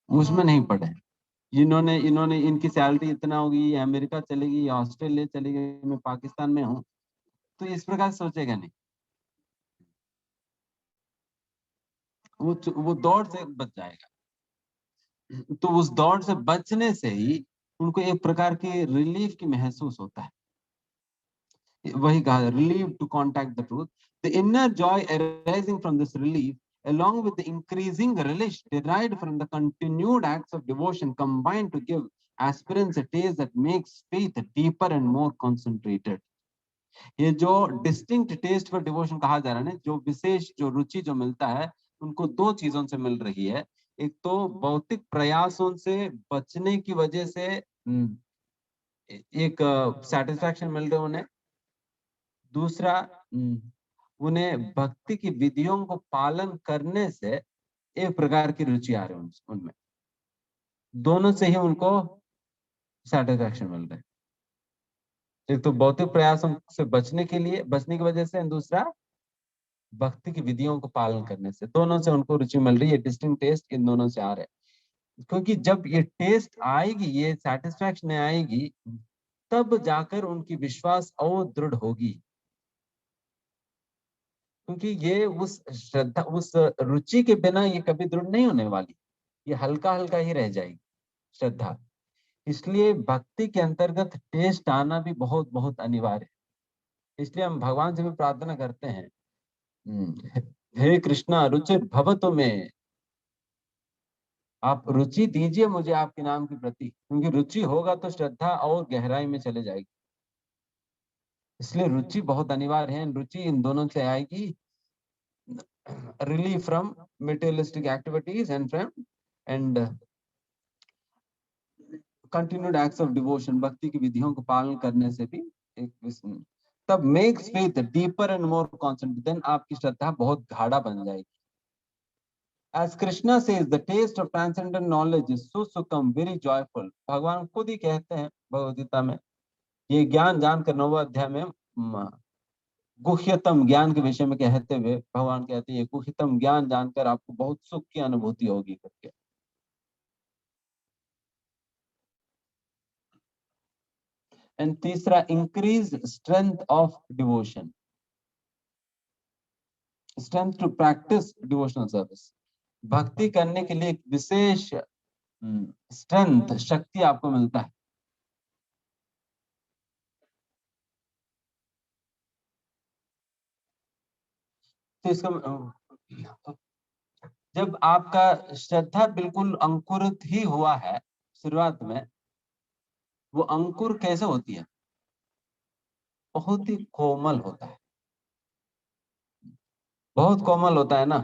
उसमें नहीं पढ़े। इन्होंने इन्होंने इनकी सैलरी इतना होगी, अमेरिका चलेगी, ऑस्ट्रेलिया चलेगी, मैं पाकिस्तान में हूँ, तो इस प्रकार सोचेगा नहीं। वो दौड़ से बच जाएगा। तो उस दौड़ से बचने से ही उनको एक प्रकार की रिलीफ की महसूस होता है। वही कहा, relief to contact the truth. The inner joy arising from this relief, along with the increasing relish derived from the continued acts of devotion, combine to give aspirants a taste that makes faith deeper and more concentrated. ये जो distinct test for devotion कहा जा रहा है ना, जो विशेष जो रुचि जो मिलता है, उनको दो चीजों से मिल रही है। एक तो भौतिक प्रयासों से बचने की वजह से एक सेटिस्फैक्शन मिल रही है उन्हें। दूसरा, उन्हें भक्ति की विधियों को पालन करने से एक प्रकार की रुचि आ रही है उनमें। दोनों से ही उनको सेटिस्फैक्शन मिल रहा है। एक तो भौतिक प्रयासों से बचने की वजह से, दूसरा भक्ति की विधियों को पालन करने से, दोनों से उनको रुचि मिल रही है। डिस्टिंक्ट टेस्ट इन दोनों से आ रहा है, क्योंकि जब ये टेस्ट आएगी, ये सेटिस्फैक्शन आएगी, तब जाकर उनकी विश्वास और दृढ़ होगी। क्योंकि ये उस श्रद्धा, उस रुचि के बिना ये कभी दृढ़ नहीं होने वाली, ये हल्का हल्का ही रह जाएगी श्रद्धा। इसलिए भक्ति के अंतर्गत टेस्ट आना भी बहुत बहुत अनिवार्य है। इसलिए हम भगवान से भी प्रार्थना करते हैं, हे कृष्णा रुचिर भवतु में, आप रुचि दीजिए मुझे आपके नाम के प्रति, क्योंकि रुचि होगा तो श्रद्धा और गहराई में चले जाएगी। इसलिए रुचि बहुत अनिवार्य है। रुचि इन दोनों से आएगी, relief from materialistic activities and continued acts of devotion, भक्ति की विधियों को पालन करने से भी एक तब makes faith deeper and more constant, then आपकी श्रद्धा बहुत गाढ़ा बन जाएगी। As Krishna says, the taste of transcendent knowledge is so sukham, very joyful. भगवान खुद ही कहते हैं भगवद गीता में, ये ज्ञान जानकर 9वें अध्याय में गुह्यतम ज्ञान के विषय में कहते हुए भगवान कहते हैं, गुह्यतम ज्ञान जानकर आपको बहुत सुख की अनुभूति होगी करके। एंड तीसरा, increase strength of devotion, strength to practise devotional service. भक्ति करने के लिए एक विशेष स्ट्रेंथ, शक्ति आपको मिलता है। तो इसका जब आपका श्रद्धा बिल्कुल अंकुरित ही हुआ है शुरुआत में, वो अंकुर कैसे होती है? बहुत ही कोमल होता है, बहुत कोमल होता है ना।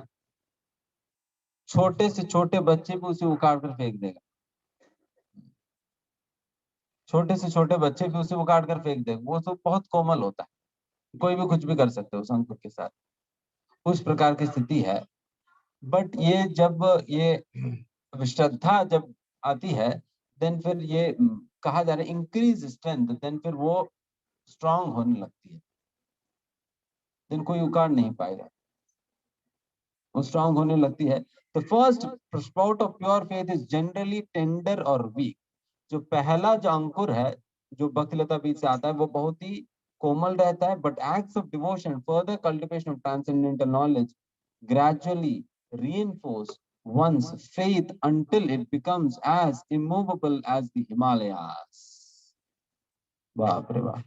छोटे से छोटे बच्चे भी उसे उखाड़ कर फेंक देगा, छोटे से छोटे बच्चे भी उसे उखाड़ कर फेंक देगा। वो तो बहुत कोमल होता है, कोई भी कुछ भी कर सकता है उस अंकुर के साथ, उस प्रकार की स्थिति है। बट ये जब ये श्रद्धा जब आती है, देन फिर ये कहा जा रहा है इंक्रीज स्ट्रेंथ, देन फिर वो स्ट्रांग होने लगती है, देन कोई उखाड़ नहीं पाएगा, वो स्ट्रांग होने लगती है। The first spout of pure faith is generally tender और वीक। जो पहला जो अंकुर है, जो भक्तिलता बीज से आता है, वो बहुत ही कोमल रहता है, but acts of devotion, further cultivation of transcendental knowledge gradually reinforce one's faith until it becomes as immovable as the Himalayas. बाप रे बाप,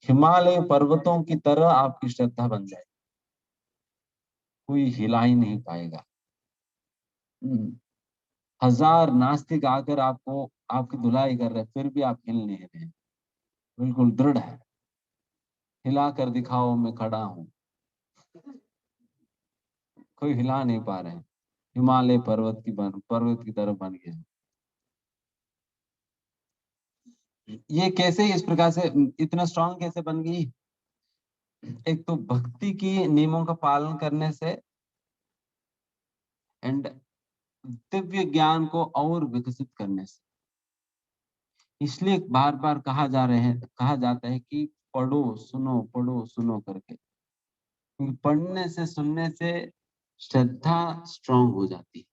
हिमालय पर्वतों की तरह आपकी श्रद्धा बन जाए, कोई हिला ही नहीं पाएगा। हजार नास्तिक आकर आपको आपकी धुलाई कर रहे, फिर भी आप हिल नहीं रहे, बिल्कुल दृढ़ है, हिला कर दिखाओ मैं खड़ा हूं, कोई हिला नहीं पा रहे, हिमालय पर्वत की तरह बन गया। ये कैसे इस प्रकार से इतना स्ट्रांग कैसे बन गई? एक तो भक्ति की नियमों का पालन करने से, एंड दिव्य ज्ञान को और विकसित करने से। इसलिए बार बार कहा जाता है कि पढ़ो सुनो करके, क्योंकि पढ़ने से सुनने से श्रद्धा स्ट्रांग हो जाती है।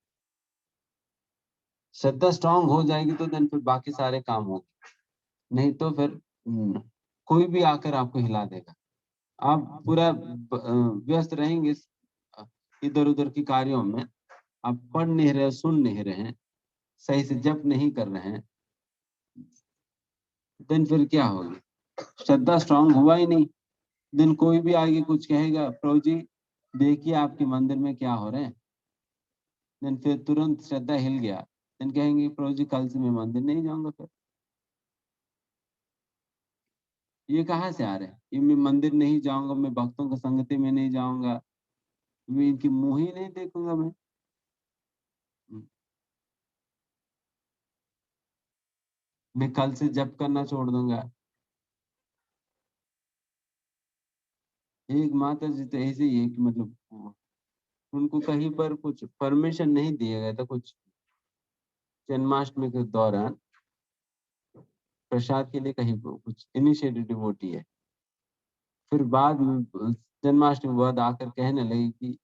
श्रद्धा स्ट्रांग हो जाएगी तो देन फिर बाकी सारे काम होंगे, नहीं तो फिर कोई भी आकर आपको हिला देगा। आप पूरा व्यस्त रहेंगे इधर उधर की कार्यों में, आप पढ़ नहीं रहे, सुन नहीं रहे, सही से जप नहीं कर रहे हैं, देन फिर क्या होगा? श्रद्धा स्ट्रांग हुआ ही नहीं। देन कोई भी आगे कुछ कहेगा, प्रभु जी देखिए आपके मंदिर में क्या हो रहे हैं, देन फिर तुरंत श्रद्धा हिल गया, देन कहेंगे प्रभु जी कल से मैं मंदिर नहीं जाऊंगा। फिर ये कहाँ से आ रहे हैं? ये मैं मंदिर नहीं जाऊंगा, मैं भक्तों की संगति में नहीं जाऊंगा, मैं इनकी मुंह ही नहीं देखूंगा, मैं कल से जप करना छोड़ दूंगा। एक माता जी तो ऐसे ही है कि मतलब उनको कहीं पर कुछ परमिशन नहीं दिया गया था, कुछ जन्माष्टमी के दौरान प्रसाद के लिए कहीं पर कुछ इनिशिएटिव डिवोटी है, फिर बाद में जन्माष्टमी बाद आकर कहने लगी कि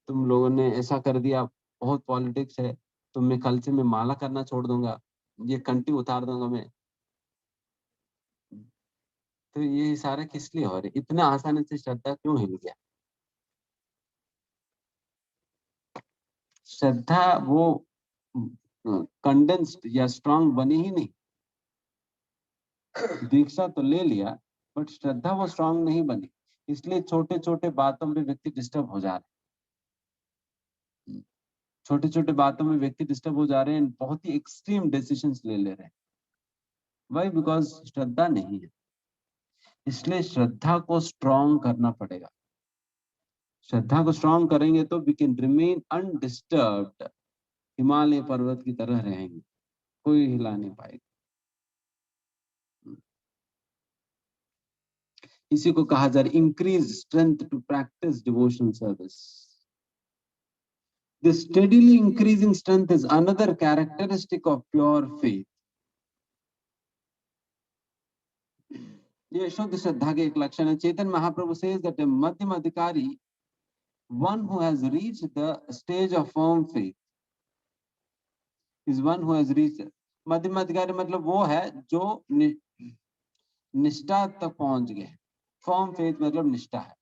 तुम लोगों ने ऐसा कर दिया, बहुत पॉलिटिक्स है, तो मैं कल से मैं माला करना छोड़ दूंगा, ये कंठी उतार दूंगा मैं। तो ये सारा किस लिए हो रहा है? इतना आसानी से श्रद्धा क्यों हिल गया? श्रद्धा वो कंडेंस्ड या स्ट्रांग बनी ही नहीं। दीक्षा तो ले लिया, बट श्रद्धा वो स्ट्रांग नहीं बनी, इसलिए छोटे छोटे बातों में व्यक्ति डिस्टर्ब हो जा रहे हैं, छोटे छोटे बातों में व्यक्ति डिस्टर्ब हो जा रहे हैं, बहुत ही एक्सट्रीम डिसीजंस ले रहे हैं। वाई? बिकॉज श्रद्धा नहीं है। इसलिए श्रद्धा को स्ट्रांग करना पड़ेगा। श्रद्धा को स्ट्रांग करेंगे तो we can remain undisturbed, Himalaya पर्वत की तरह रहेंगे, कोई हिला नहीं पाएगा। इसी को कहा जा रहा है increase strength to practise devotional service. This steadily increasing strength is another characteristic of pure faith. ये शुद्ध श्रद्धा के एक लक्षण है। Chaitanya Mahaprabhu says that a मध्यम अधिकारी, one who has reached the stage of firm faith, is one who has reached. मध्यम अधिकारी मतलब वो है जो निष्ठा तक पहुंच गए। फर्म फेथ मतलब निष्ठा है,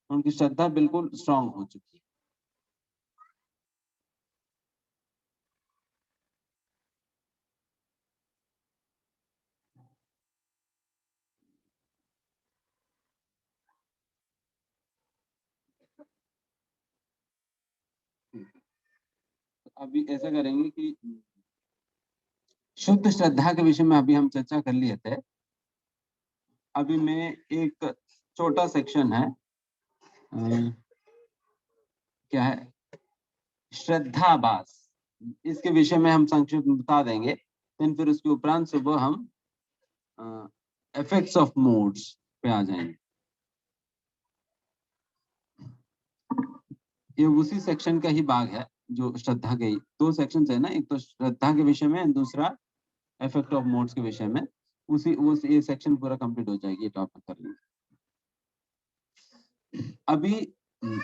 उनकी श्रद्धा बिल्कुल स्ट्रांग हो चुकी है। अभी ऐसा करेंगे कि शुद्ध श्रद्धा के विषय में अभी हम चर्चा कर लिए थे। अभी मैं एक छोटा सेक्शन है, क्या है, श्रद्धाभास, इसके विषय में हम संक्षिप्त में बता देंगे। फिर उसके उपरांत सुबह हम इफेक्ट्स ऑफ मूड्स पे आ जाएंगे। ये उसी सेक्शन का ही भाग है जो श्रद्धा के, दो सेक्शन है ना, एक तो श्रद्धा के विषय में, दूसरा इफेक्ट ऑफ मूड्स के विषय में। ये सेक्शन पूरा कंप्लीट हो जाएगी, ये टॉपिक कर लेंगे।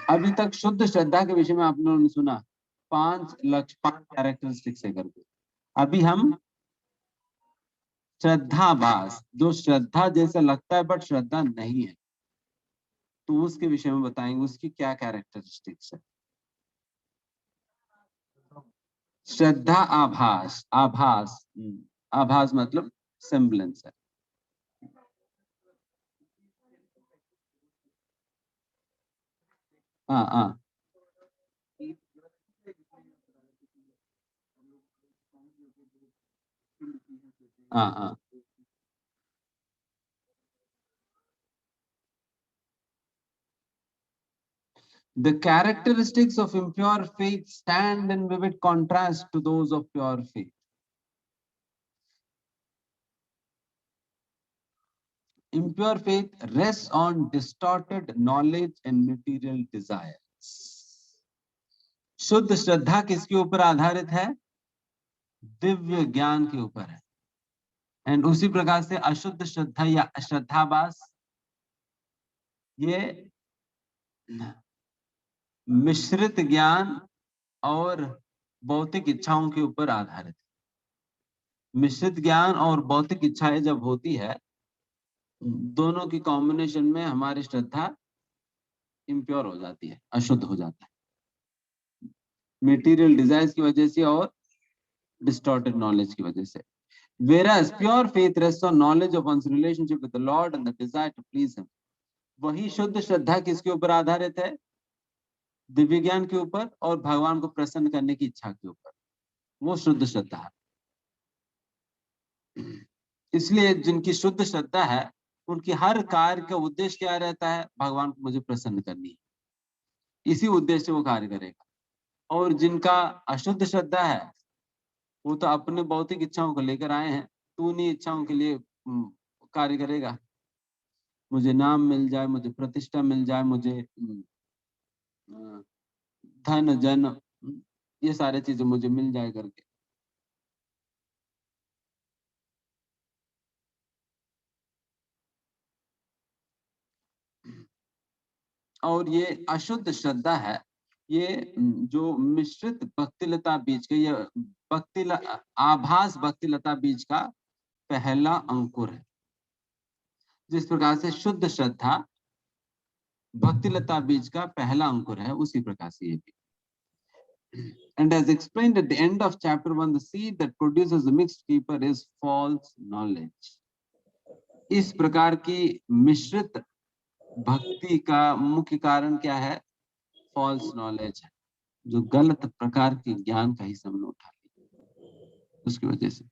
अभी तक शुद्ध श्रद्धा के विषय में आप लोगों ने सुना 5 कैरेक्टरिस्टिक्स है करके। अभी हम श्रद्धाभास, जो श्रद्धा जैसा लगता है बट श्रद्धा नहीं है, तो उसके विषय में बताएंगे उसकी क्या कैरेक्टरिस्टिक्स है। श्रद्धा आभास, आभास, आभास मतलब सेम्बलेंस है। हाँ हाँ, हाँ हाँ, the characteristics of impure faith stand in vivid contrast to those of pure faith. Impure faith rests on distorted knowledge and material desires. शुद्ध श्रद्धा किसके ऊपर आधारित है? दिव्य ज्ञान के ऊपर है। एंड उसी प्रकार से अशुद्ध श्रद्धा या अश्रद्धाभास ये मिश्रित ज्ञान और भौतिक इच्छाओं के ऊपर आधारित है। मिश्रित ज्ञान और भौतिक इच्छाएं जब होती है, दोनों की कॉम्बिनेशन में हमारी श्रद्धा इम्प्योर हो जाती है, अशुद्ध हो जाता है, मटेरियल डिजायर्स की वजह से और डिस्टॉर्टेड नॉलेज की वजह से। Whereas pure faith rests on knowledge of one's relationship with the Lord and the desire to please Him. वही शुद्ध श्रद्धा किसके ऊपर आधारित है? दिव्य ज्ञान के ऊपर और भगवान को प्रसन्न करने की इच्छा के ऊपर, वो शुद्ध श्रद्धा है। इसलिए जिनकी शुद्ध श्रद्धा है, उनकी हर कार्य का उद्देश्य क्या रहता है? भगवान को मुझे प्रसन्न करनी है, इसी उद्देश्य से वो कार्य करेगा। और जिनका अशुद्ध श्रद्धा है, वो तो अपने भौतिक इच्छाओं को लेकर आए हैं, तो उन्हीं इच्छाओं के लिए कार्य करेगा। मुझे नाम मिल जाए, मुझे प्रतिष्ठा मिल जाए, मुझे धन जन, ये सारे चीजें मुझे मिल जाए करके। और ये अशुद्ध श्रद्धा है, ये जो मिश्रित भक्तिलता बीज के, ये आभास भक्तिलता बीज का पहला अंकुर है। जिस प्रकार से शुद्ध श्रद्धा भक्तिलता बीज का पहला अंकुर है, उसी प्रकार से ये भी। And as explained at the end of chapter 1, the seed that produces the mixed keeper is false knowledge. इस प्रकार की मिश्रित भक्ति का मुख्य कारण क्या है? फॉल्स नॉलेज है, जो गलत प्रकार के ज्ञान का हिस्सा हमने उठा लिया, उसकी वजह से।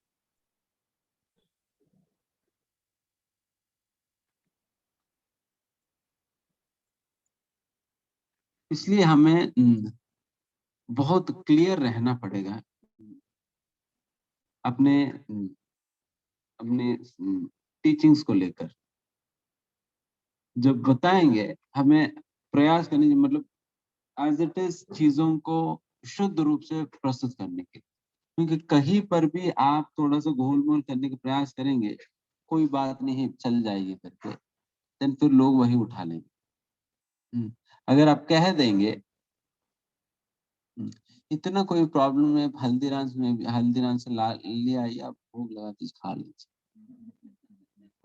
इसलिए हमें बहुत क्लियर रहना पड़ेगा अपने अपने टीचिंग्स को लेकर। जब बताएंगे, हमें प्रयास करने, मतलब एज इट इज चीजों को शुद्ध रूप से प्रस्तुत करने के, क्योंकि कहीं पर भी आप थोड़ा सा गोलमोल करने का प्रयास करेंगे, कोई बात नहीं चल जाएगी करके, देन फिर लोग वही उठा लेंगे। अगर आप कह देंगे इतना कोई प्रॉब्लम है, हल्दीराम से ले आइए, आप भूख लगा चीज खा लीजिए,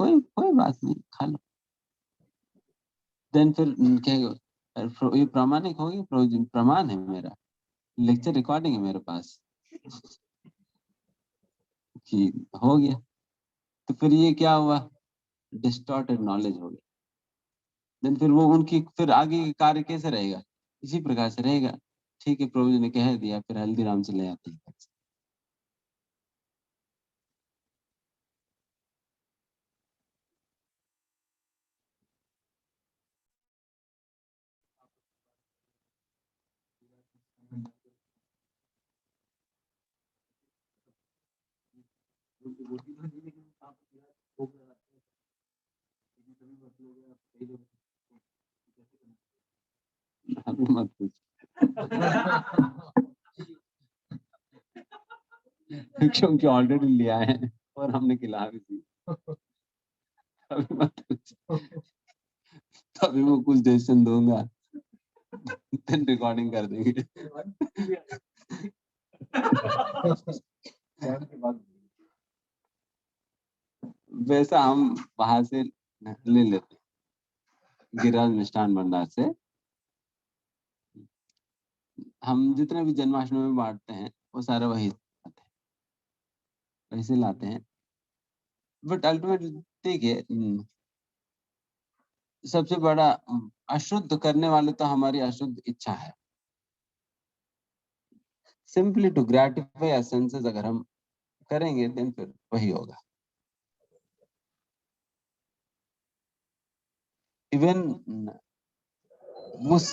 कोई बात नहीं, खा लो, देन फिर कहेगा ये प्रामाणिक होगी, प्रमाण है, मेरा लेक्चर रिकॉर्डिंग है मेरे पास कि हो गया। तो फिर ये क्या हुआ? डिस्टॉर्टेड नॉलेज हो गया। देन फिर वो उनकी फिर आगे का कार्य कैसे रहेगा? इसी प्रकार से रहेगा। ठीक है, प्रभु जी ने कह दिया, फिर हल्दीराम से ले आते हैं। मत पूछ क्योंकि ऑलरेडी लिया है और हमने खिला भी दी। अभी मत पूछ, तभी मैं कुछ डिसीजन दूंगा, देन रिकॉर्डिंग कर देंगे। वैसा हम वहां से ले लेते हैं, गिरिराज मिष्ठान भंडार से। हम जितने भी जन्माष्टमी में बांटते हैं वो सारा वही लाते हैं, वही से लाते हैं। बट अल्टीमेटली देखिए, सबसे बड़ा अशुद्ध करने वाले तो हमारी अशुद्ध इच्छा है। Simply to gratify our senses अगर हम करेंगे देन फिर वही होगा। इवन उस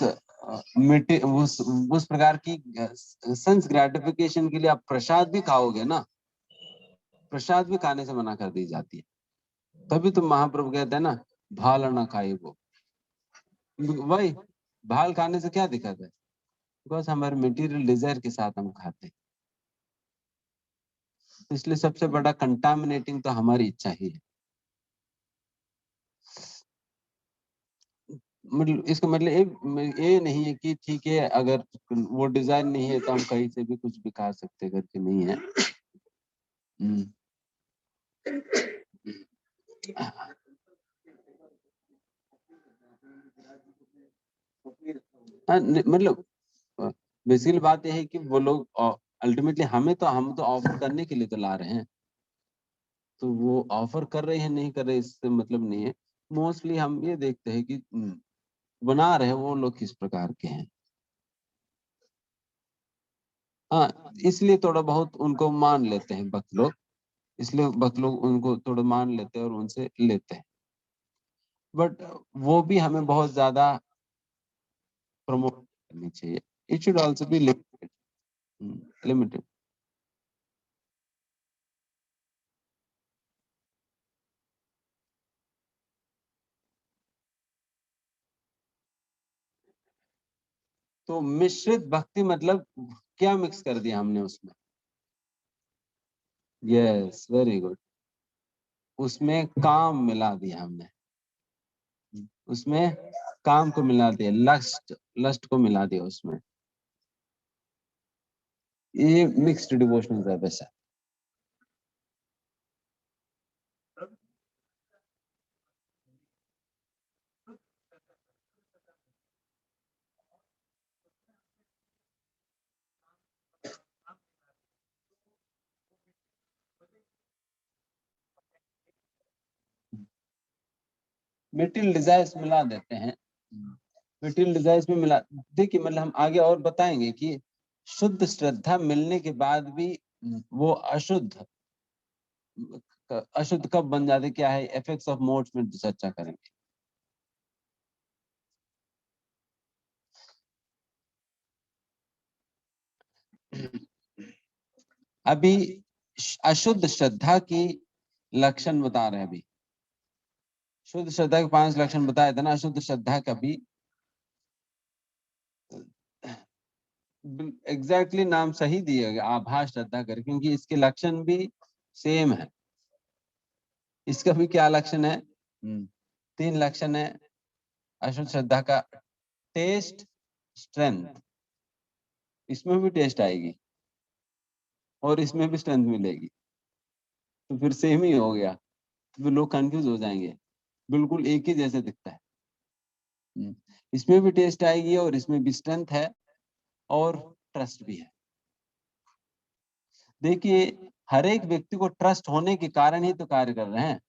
प्रकार की सेंस ग्रेटिफिकेशन के लिए आप प्रसाद भी खाओगे ना, प्रसाद भी खाने से मना कर दी जाती है। तभी तो महाप्रभु कहते हैं ना, भाल ना खाए वो। वही भाल खाने से क्या दिक्कत है? बिकॉज हमारे मटेरियल डिजायर के साथ हम खाते हैं। इसलिए सबसे बड़ा कंटामिनेटिंग तो हमारी इच्छा ही है। मतलब इसका मतलब ये नहीं है कि ठीक है अगर वो डिजाइन नहीं है तो हम कहीं से भी कुछ भी खा सकते करके नहीं है। मतलब बेसिकली बात यह है कि वो लोग अल्टीमेटली हम तो ऑफर करने के लिए तो ला रहे हैं, तो वो ऑफर कर रहे हैं नहीं कर रहे इससे मतलब नहीं है। मोस्टली हम ये देखते हैं कि बना रहे वो लोग किस प्रकार के हैं। हाँ, इसलिए थोड़ा बहुत उनको मान लेते हैं भक्त लोग, इसलिए भक्त लोग उनको थोड़ा मान लेते हैं और उनसे लेते हैं। बट वो भी हमें बहुत ज्यादा प्रमोट करनी चाहिए। It should also be limited. Limited. तो मिश्रित भक्ति मतलब क्या मिक्स कर दिया हमने उसमें? Yes, very good. उसमें काम मिला दिया हमने, उसमें काम को मिला दिया, लस्ट लस्ट को मिला दिया उसमें। ये मिक्स्ड डिवोशनल सर्विस है। मेटीरियल डिजायर्स मिला देते हैं, मेटीरियल डिजायर्स में मिला। देखिए मतलब हम आगे और बताएंगे कि शुद्ध श्रद्धा मिलने के बाद भी वो अशुद्ध अशुद्ध कब बन जाते, क्या है इफेक्ट्स ऑफ मोड्स में चर्चा करेंगे। अभी अशुद्ध श्रद्धा की लक्षण बता रहे हैं। अभी शुद्ध श्रद्धा के 5 लक्षण बताए थे ना। अशुद्ध श्रद्धा का भी एग्जैक्टली नाम सही दिया गया, आभास श्रद्धा कर, क्योंकि इसके लक्षण भी सेम है। इसका भी क्या लक्षण है? 3 लक्षण है अशुद्ध श्रद्धा का। टेस्ट, स्ट्रेंथ, इसमें भी टेस्ट आएगी और इसमें भी स्ट्रेंथ मिलेगी, तो फिर सेम ही हो गया। तो फिर लोग कंफ्यूज हो जाएंगे, बिल्कुल एक ही जैसे दिखता है। इसमें भी टेस्ट आएगी और इसमें भी स्ट्रेंथ है और ट्रस्ट भी है। देखिए हर एक व्यक्ति को ट्रस्ट होने के कारण ही तो कार्य कर रहे हैं।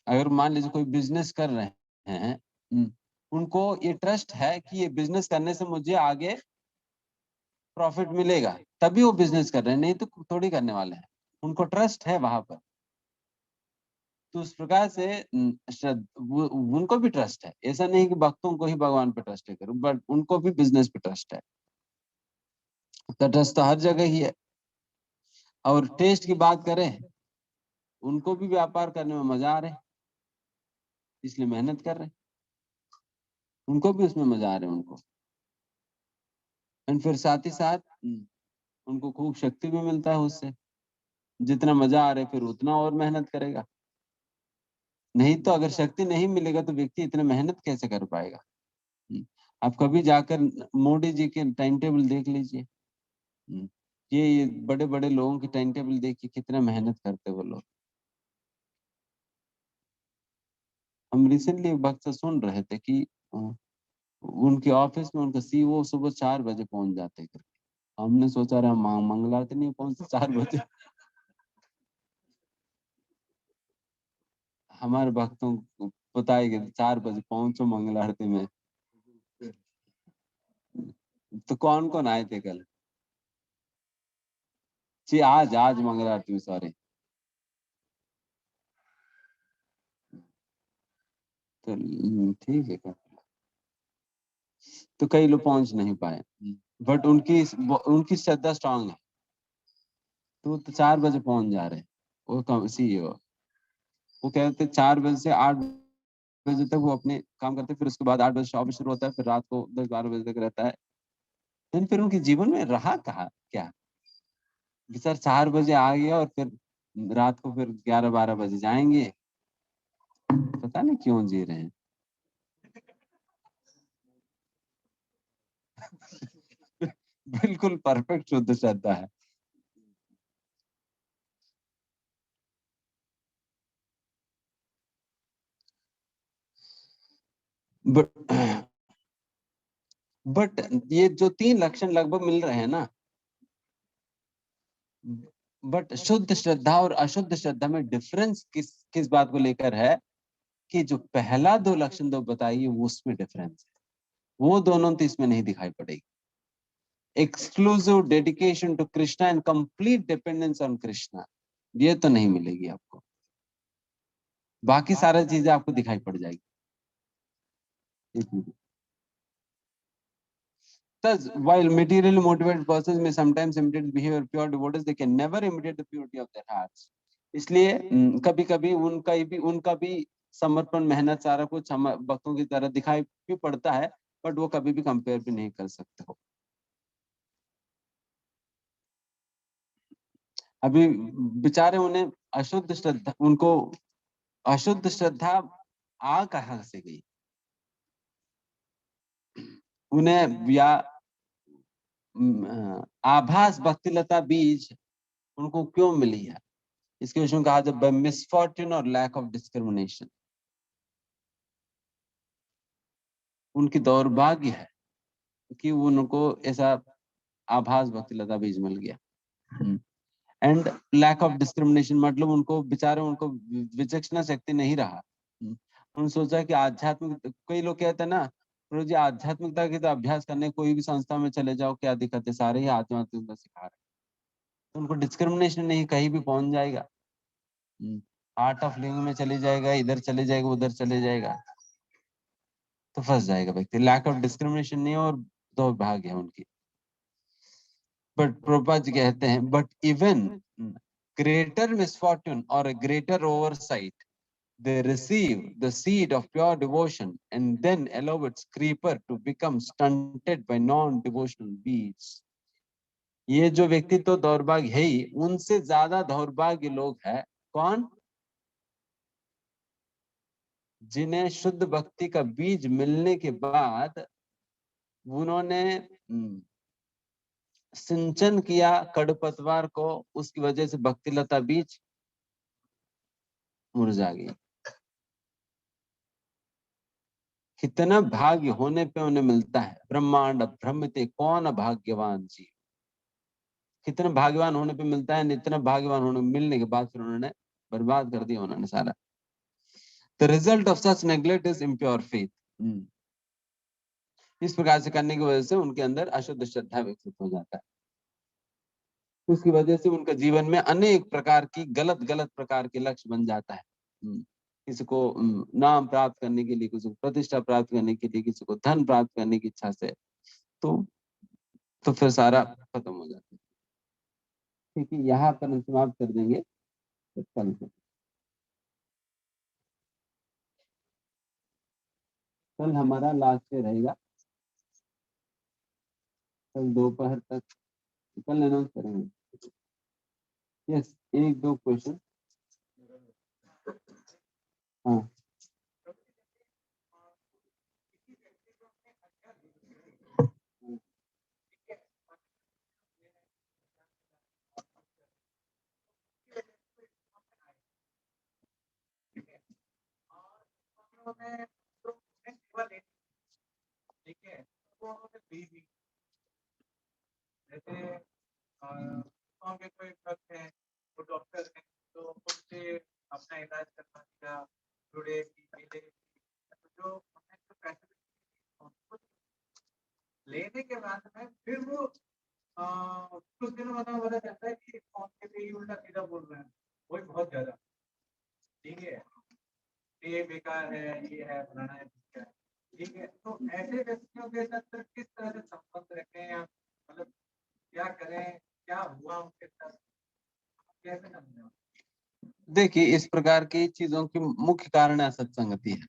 अगर मान लीजिए कोई बिजनेस कर रहे हैं, उनको ये ट्रस्ट है कि ये बिजनेस करने से मुझे आगे प्रॉफिट मिलेगा, तभी वो बिजनेस कर रहे हैं, नहीं तो थोड़ी करने वाले हैं। उनको ट्रस्ट है वहां पर। तो उस प्रकार से उनको भी ट्रस्ट है। ऐसा नहीं कि भक्तों को ही भगवान पे ट्रस्ट है करो, बट उनको भी बिजनेस पे ट्रस्ट है। तो ट्रस्ट तो हर जगह ही है। और टेस्ट की बात करें, उनको भी व्यापार करने में मजा आ रहा है, इसलिए मेहनत कर रहे हैं। उनको भी उसमें मजा आ रहा है उनको। एंड फिर साथ ही साथ उनको खूब शक्ति भी मिलता है उससे। जितना मजा आ रहा है फिर उतना और मेहनत करेगा। नहीं तो अगर शक्ति नहीं मिलेगा तो व्यक्ति इतना मेहनत कैसे कर पाएगा? आप कभी जाकर मोदी जी के टाइम टेबल देख लीजिए। ये बड़े बड़े लोगों की टाइम टेबल देखिए, कितना मेहनत करते वो लोग। हम रिसेंटली एक वक्त से सुन रहे थे कि उनके ऑफिस में उनका सीईओ सुबह 4 बजे पहुंच जाते करके। हमने सोचा रहा मंगल आरती नहीं पहुंचते 4 बजे। हमारे भक्तों को बताया गया 4 बजे पहुंचो मंगल आरती में। तो कौन कौन आए थे कल? जी आज मंगल आरती में, सॉरी। तो ठीक है क्या? तो कई लोग पहुंच नहीं पाए, बट उनकी श्रद्धा स्ट्रांग है, तो 4 बजे पहुंच जा रहे हैं। वो सीईओ वो कहते 4 बजे से 8 बजे तक वो अपने काम करते, फिर उसके बाद 8 बजे से ऑफिस शुरू होता है, फिर रात को 10-12 बजे तक रहता है। लेकिन फिर उनके जीवन में रहा कहा क्या कि सर 4 बजे आ गया और फिर रात को फिर 11-12 बजे जाएंगे। पता नहीं क्यों जी रहे हैं। बिल्कुल परफेक्ट शुद्ध श्रद्धा है। बट ये जो 3 लक्षण लगभग मिल रहे हैं ना, बट शुद्ध श्रद्धा और अशुद्ध श्रद्धा में डिफरेंस किस किस बात को लेकर है कि जो पहला 2 लक्षण दो बताइए वो उसमें डिफरेंस है, वो दोनों तो इसमें नहीं दिखाई पड़ेगी। Exclusive dedication to Krishna and complete dependence on Krishna, ये तो नहीं मिलेगी आपको। बाकी सारी चीजें आपको दिखाई पड़ जाएगी। Thus, while materially motivated persons may sometimes imitate the behavior of pure devotees, they can never imitate the purity of their hearts. इसलिए कभी कभी उनका भी समर्पण, मेहनत, सारा कुछ हम भक्तों की तरह दिखाई भी पड़ता है, बट वो कभी भी कंपेयर भी नहीं कर सकते हो। अभी बेचारे उन्हें अशुद्ध श्रद्धा, उनको अशुद्ध श्रद्धा आ कहाँ से गई उन्हें, या आभास भक्तिलता बीज उनको क्यों मिली है? इसके विषय में कहा जब बाय मिसफॉर्च्यून और लैक ऑफ डिस्क्रिमिनेशन, उनकी दौर्भाग्य है कि उनको ऐसा आभास भक्तिलता बीज मिल गया। एंड लैक ऑफ डिस्क्रिमिनेशन मतलब उनको बेचारे उनको विचक्षणा शक्ति नहीं रहा। उन्होंने सोचा कि आध्यात्मिक, कई लोग कहते हैं ना प्रभु जी आध्यात्मिकता के तो अभ्यास करने कोई भी संस्था में चले जाओ, क्या दिक्कत है, सारे ही आध्यात्मिकता सिखा रहे हैं। तो उनको डिस्क्रिमिनेशन नहीं, कहीं भी पहुंच जाएगा। आर्ट ऑफ लिविंग में चले जाएगा, इधर चले जाएगा, उधर चले जाएगा, तो फंस जाएगा व्यक्ति। लैक ऑफ डिस्क्रिमिनेशन नहीं और दुर्भाग्य है उनकी। बट प्रभुपाद जी कहते हैं बट इवन ग्रेटर मिसफॉर्ट्यून और a greater oversight, they receive the seed of pure devotion and then allow its creeper to become stunted by non-devotional beings. ये जो व्यक्ति तो दौर्भाग्य है ही, उनसे ज्यादा दौर्भाग्य लोग हैं कौन? जिन्हें शुद्ध भक्ति का बीज मिलने के बाद उन्होंने सिंचन किया खडपतवार को, उसकी वजह से भक्तिलता बीज मुरझा गई। कितना भाग्य होने पे उन्हें मिलता है। ब्रह्मांड भ्रमते कौन भाग्यवान जी, कितना भाग्यवान होने पे मिलता है, इतना भाग्यवान होने मिलने के बाद फिर उन्होंने बर्बाद कर दिया उन्होंने सारा। The result of such neglect is impure faith. इस प्रकार से करने की वजह से उनके अंदर अशुद्ध श्रद्धा विकसित हो जाता है। उसकी वजह से उनका जीवन में अनेक प्रकार की गलत गलत प्रकार के लक्ष्य बन जाता है। किसी को नाम प्राप्त करने के लिए, किसी को प्रतिष्ठा प्राप्त करने के लिए, किसी को धन प्राप्त करने की इच्छा से, तो फिर सारा खत्म हो जाता है। ठीक है, यहाँ पर हम समाप्त कर देंगे। तो कल हमारा लास्ट डे रहेगा, कल दोपहर तक, कल अनाउंस करेंगे। Yes, 1-2 question. हाँ, उन्होंने तो सेवा ली, ठीक है, तो उन्होंने दी भी। जैसे गाँव के कोई भक्त हैं, वो डॉक्टर हैं, तो उनसे अपना इलाज करवा दिया, जुड़े भी मिले, तो जो उन्हें तो पैसे उनको लेने के बाद में फिर वो कुछ दिनों बाद पता चलता है कि फोन के पे ही उल्टा सीधा बोल रहे हैं, वही बहुत ज्यादा, ठीक है, ये बेकार है, ये है, फलाना है, ठीक है। तो ऐसे व्यक्तियों के साथ फिर किस तरह से संबंध रखें, या मतलब क्या करें, क्या हुआ उनके साथ, कैसे समझें? देखिए, इस प्रकार की चीजों की मुख्य कारण है असत्संगति है।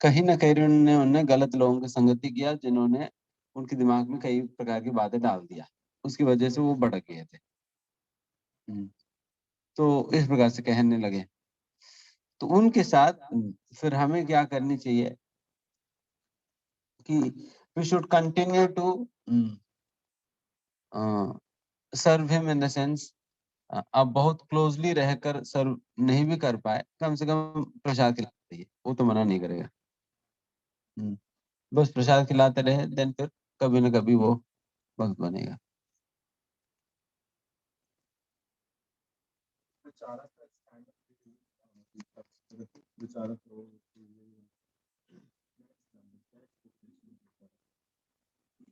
कहीं ना कहीं उन्होंने गलत लोगों की संगति किया, जिन्होंने उनके दिमाग में कई प्रकार की बातें डाल दिया, उसकी वजह से वो भड़क गए थे। तो इस प्रकार से कहने लगे। तो उनके साथ फिर हमें क्या करनी चाहिए कि we should continue to serve him in the sense, अब बहुत क्लोजली रहकर सर्व नहीं भी कर पाए, कम से कम प्रसाद खिलाते रहिए, वो तो मना नहीं करेगा। बस प्रसाद खिलाते रहे, देन फिर कभी ना कभी वो भक्त बनेगा।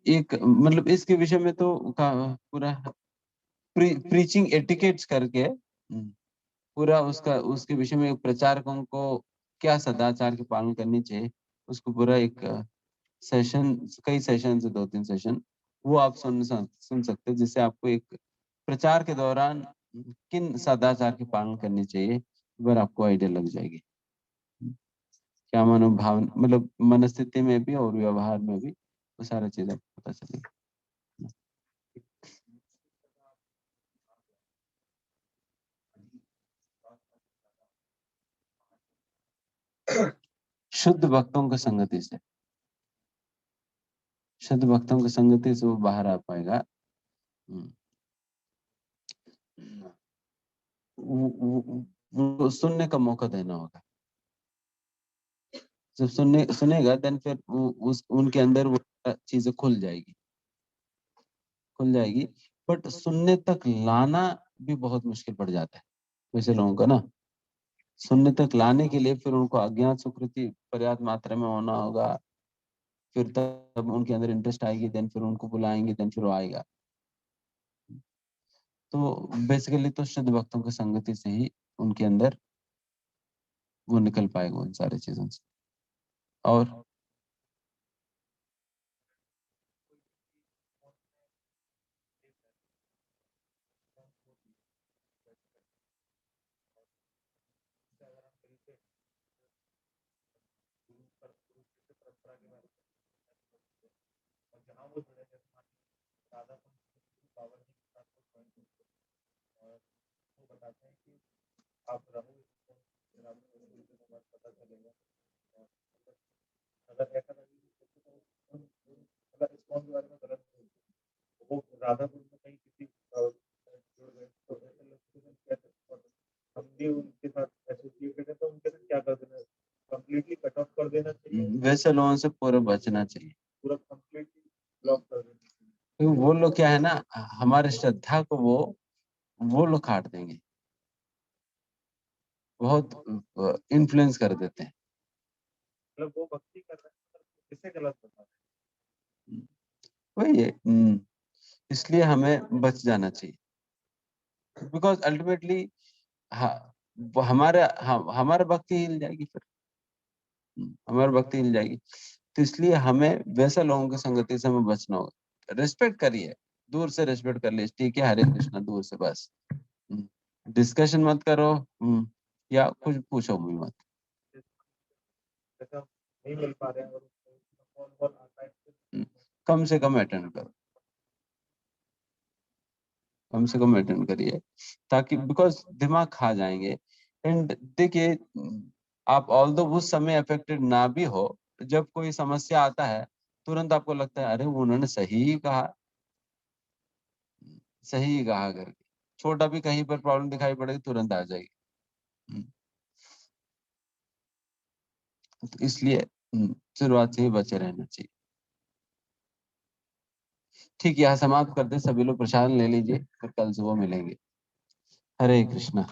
एक मतलब इसके विषय में तो पूरा प्रीचिंग एटिकेट्स करके पूरा उसका उसके विषय में प्रचारकों को क्या सदाचार की पालन करनी चाहिए, उसको पूरा एक सेशन, कई सेशन से 2-3 सेशन वो आप सुन सकते हैं, जिससे आपको एक प्रचार के दौरान किन सदाचार की पालन करनी चाहिए, इस बार आपको आइडिया लग जाएगी। क्या मनोभाव, मतलब मनस्थिति में भी और व्यवहार में भी वो सारा चीज आपको पता चलेगा। शुद्ध भक्तों की संगति से, शुद्ध भक्तों की संगति से वो बाहर आ पाएगा। वो सुनने का मौका देना होगा। जब सुनेगा, देन फिर उस उनके अंदर वो चीजें खुल जाएगी। बट सुनने तक लाना भी बहुत मुश्किल पड़ जाता है वैसे लोगों का ना। सुनने तक लाने के लिए फिर उनको अज्ञात सुकृति पर्याप्त मात्रा में होना होगा, फिर तब उनके अंदर इंटरेस्ट आएगी, देन फिर उनको बुलाएंगे, देन फिर वो आएगा। तो बेसिकली तो शुद्ध भक्तों की संगति से ही उनके अंदर वो निकल पाएगा उन सारी चीजों से। और आप रहो, पता चलेगा, अगर ऐसा मतलब रिस्पॉन्स के बारे में गलत नहीं, वो राधापुर में कहीं किसी जुड़ गए, तो ऐसे लोग हम भी उनके साथ एसोसिएटेड है, तो उनके साथ क्या कर देना, कंप्लीटली कट ऑफ कर देना चाहिए, वैसे लोगों से पूरा बचना चाहिए, पूरा कंप्लीटली ब्लॉक कर देना चाहिए। क्योंकि वो लोग क्या है ना, हमारे श्रद्धा को वो लोग काट देंगे, बहुत इन्फ्लुएंस कर देते हैं। मतलब वो भक्ति कर रहे हैं, किसे गलत बता रहे हैं? वही है, इसलिए हमें बच जाना चाहिए, बिकॉज अल्टीमेटली हमारा भक्ति हिल जाएगी फिर, हमारी भक्ति हिल जाएगी। तो इसलिए हमें वैसे लोगों की संगति से हमें बचना होगा। रिस्पेक्ट करिए, दूर से रिस्पेक्ट कर लीजिए, ठीक है, हरे कृष्णा, दूर से बस। डिस्कशन मत करो, या कुछ पूछो भी मत, जैसे हम नहीं मिल पा रहे हैं और फोन कॉल आता है, कम से कम अटेंड करो, कम से कम अटेंड करिए, ताकि बिकॉज दिमाग खा जाएंगे। एंड देखिए, आप ऑल्दो उस समय अफेक्टेड ना भी हो, जब कोई समस्या आता है तुरंत आपको लगता है अरे उन्होंने सही ही कहा, सही ही कहा करके, छोटा भी कहीं पर प्रॉब्लम दिखाई पड़ेगी तुरंत आ जाएगी। तो इसलिए शुरुआत से ही बचे रहना चाहिए। ठीक, यहाँ समाप्त करते, सभी लोग प्रसाद ले लीजिए, फिर कल सुबह मिलेंगे। हरे कृष्णा।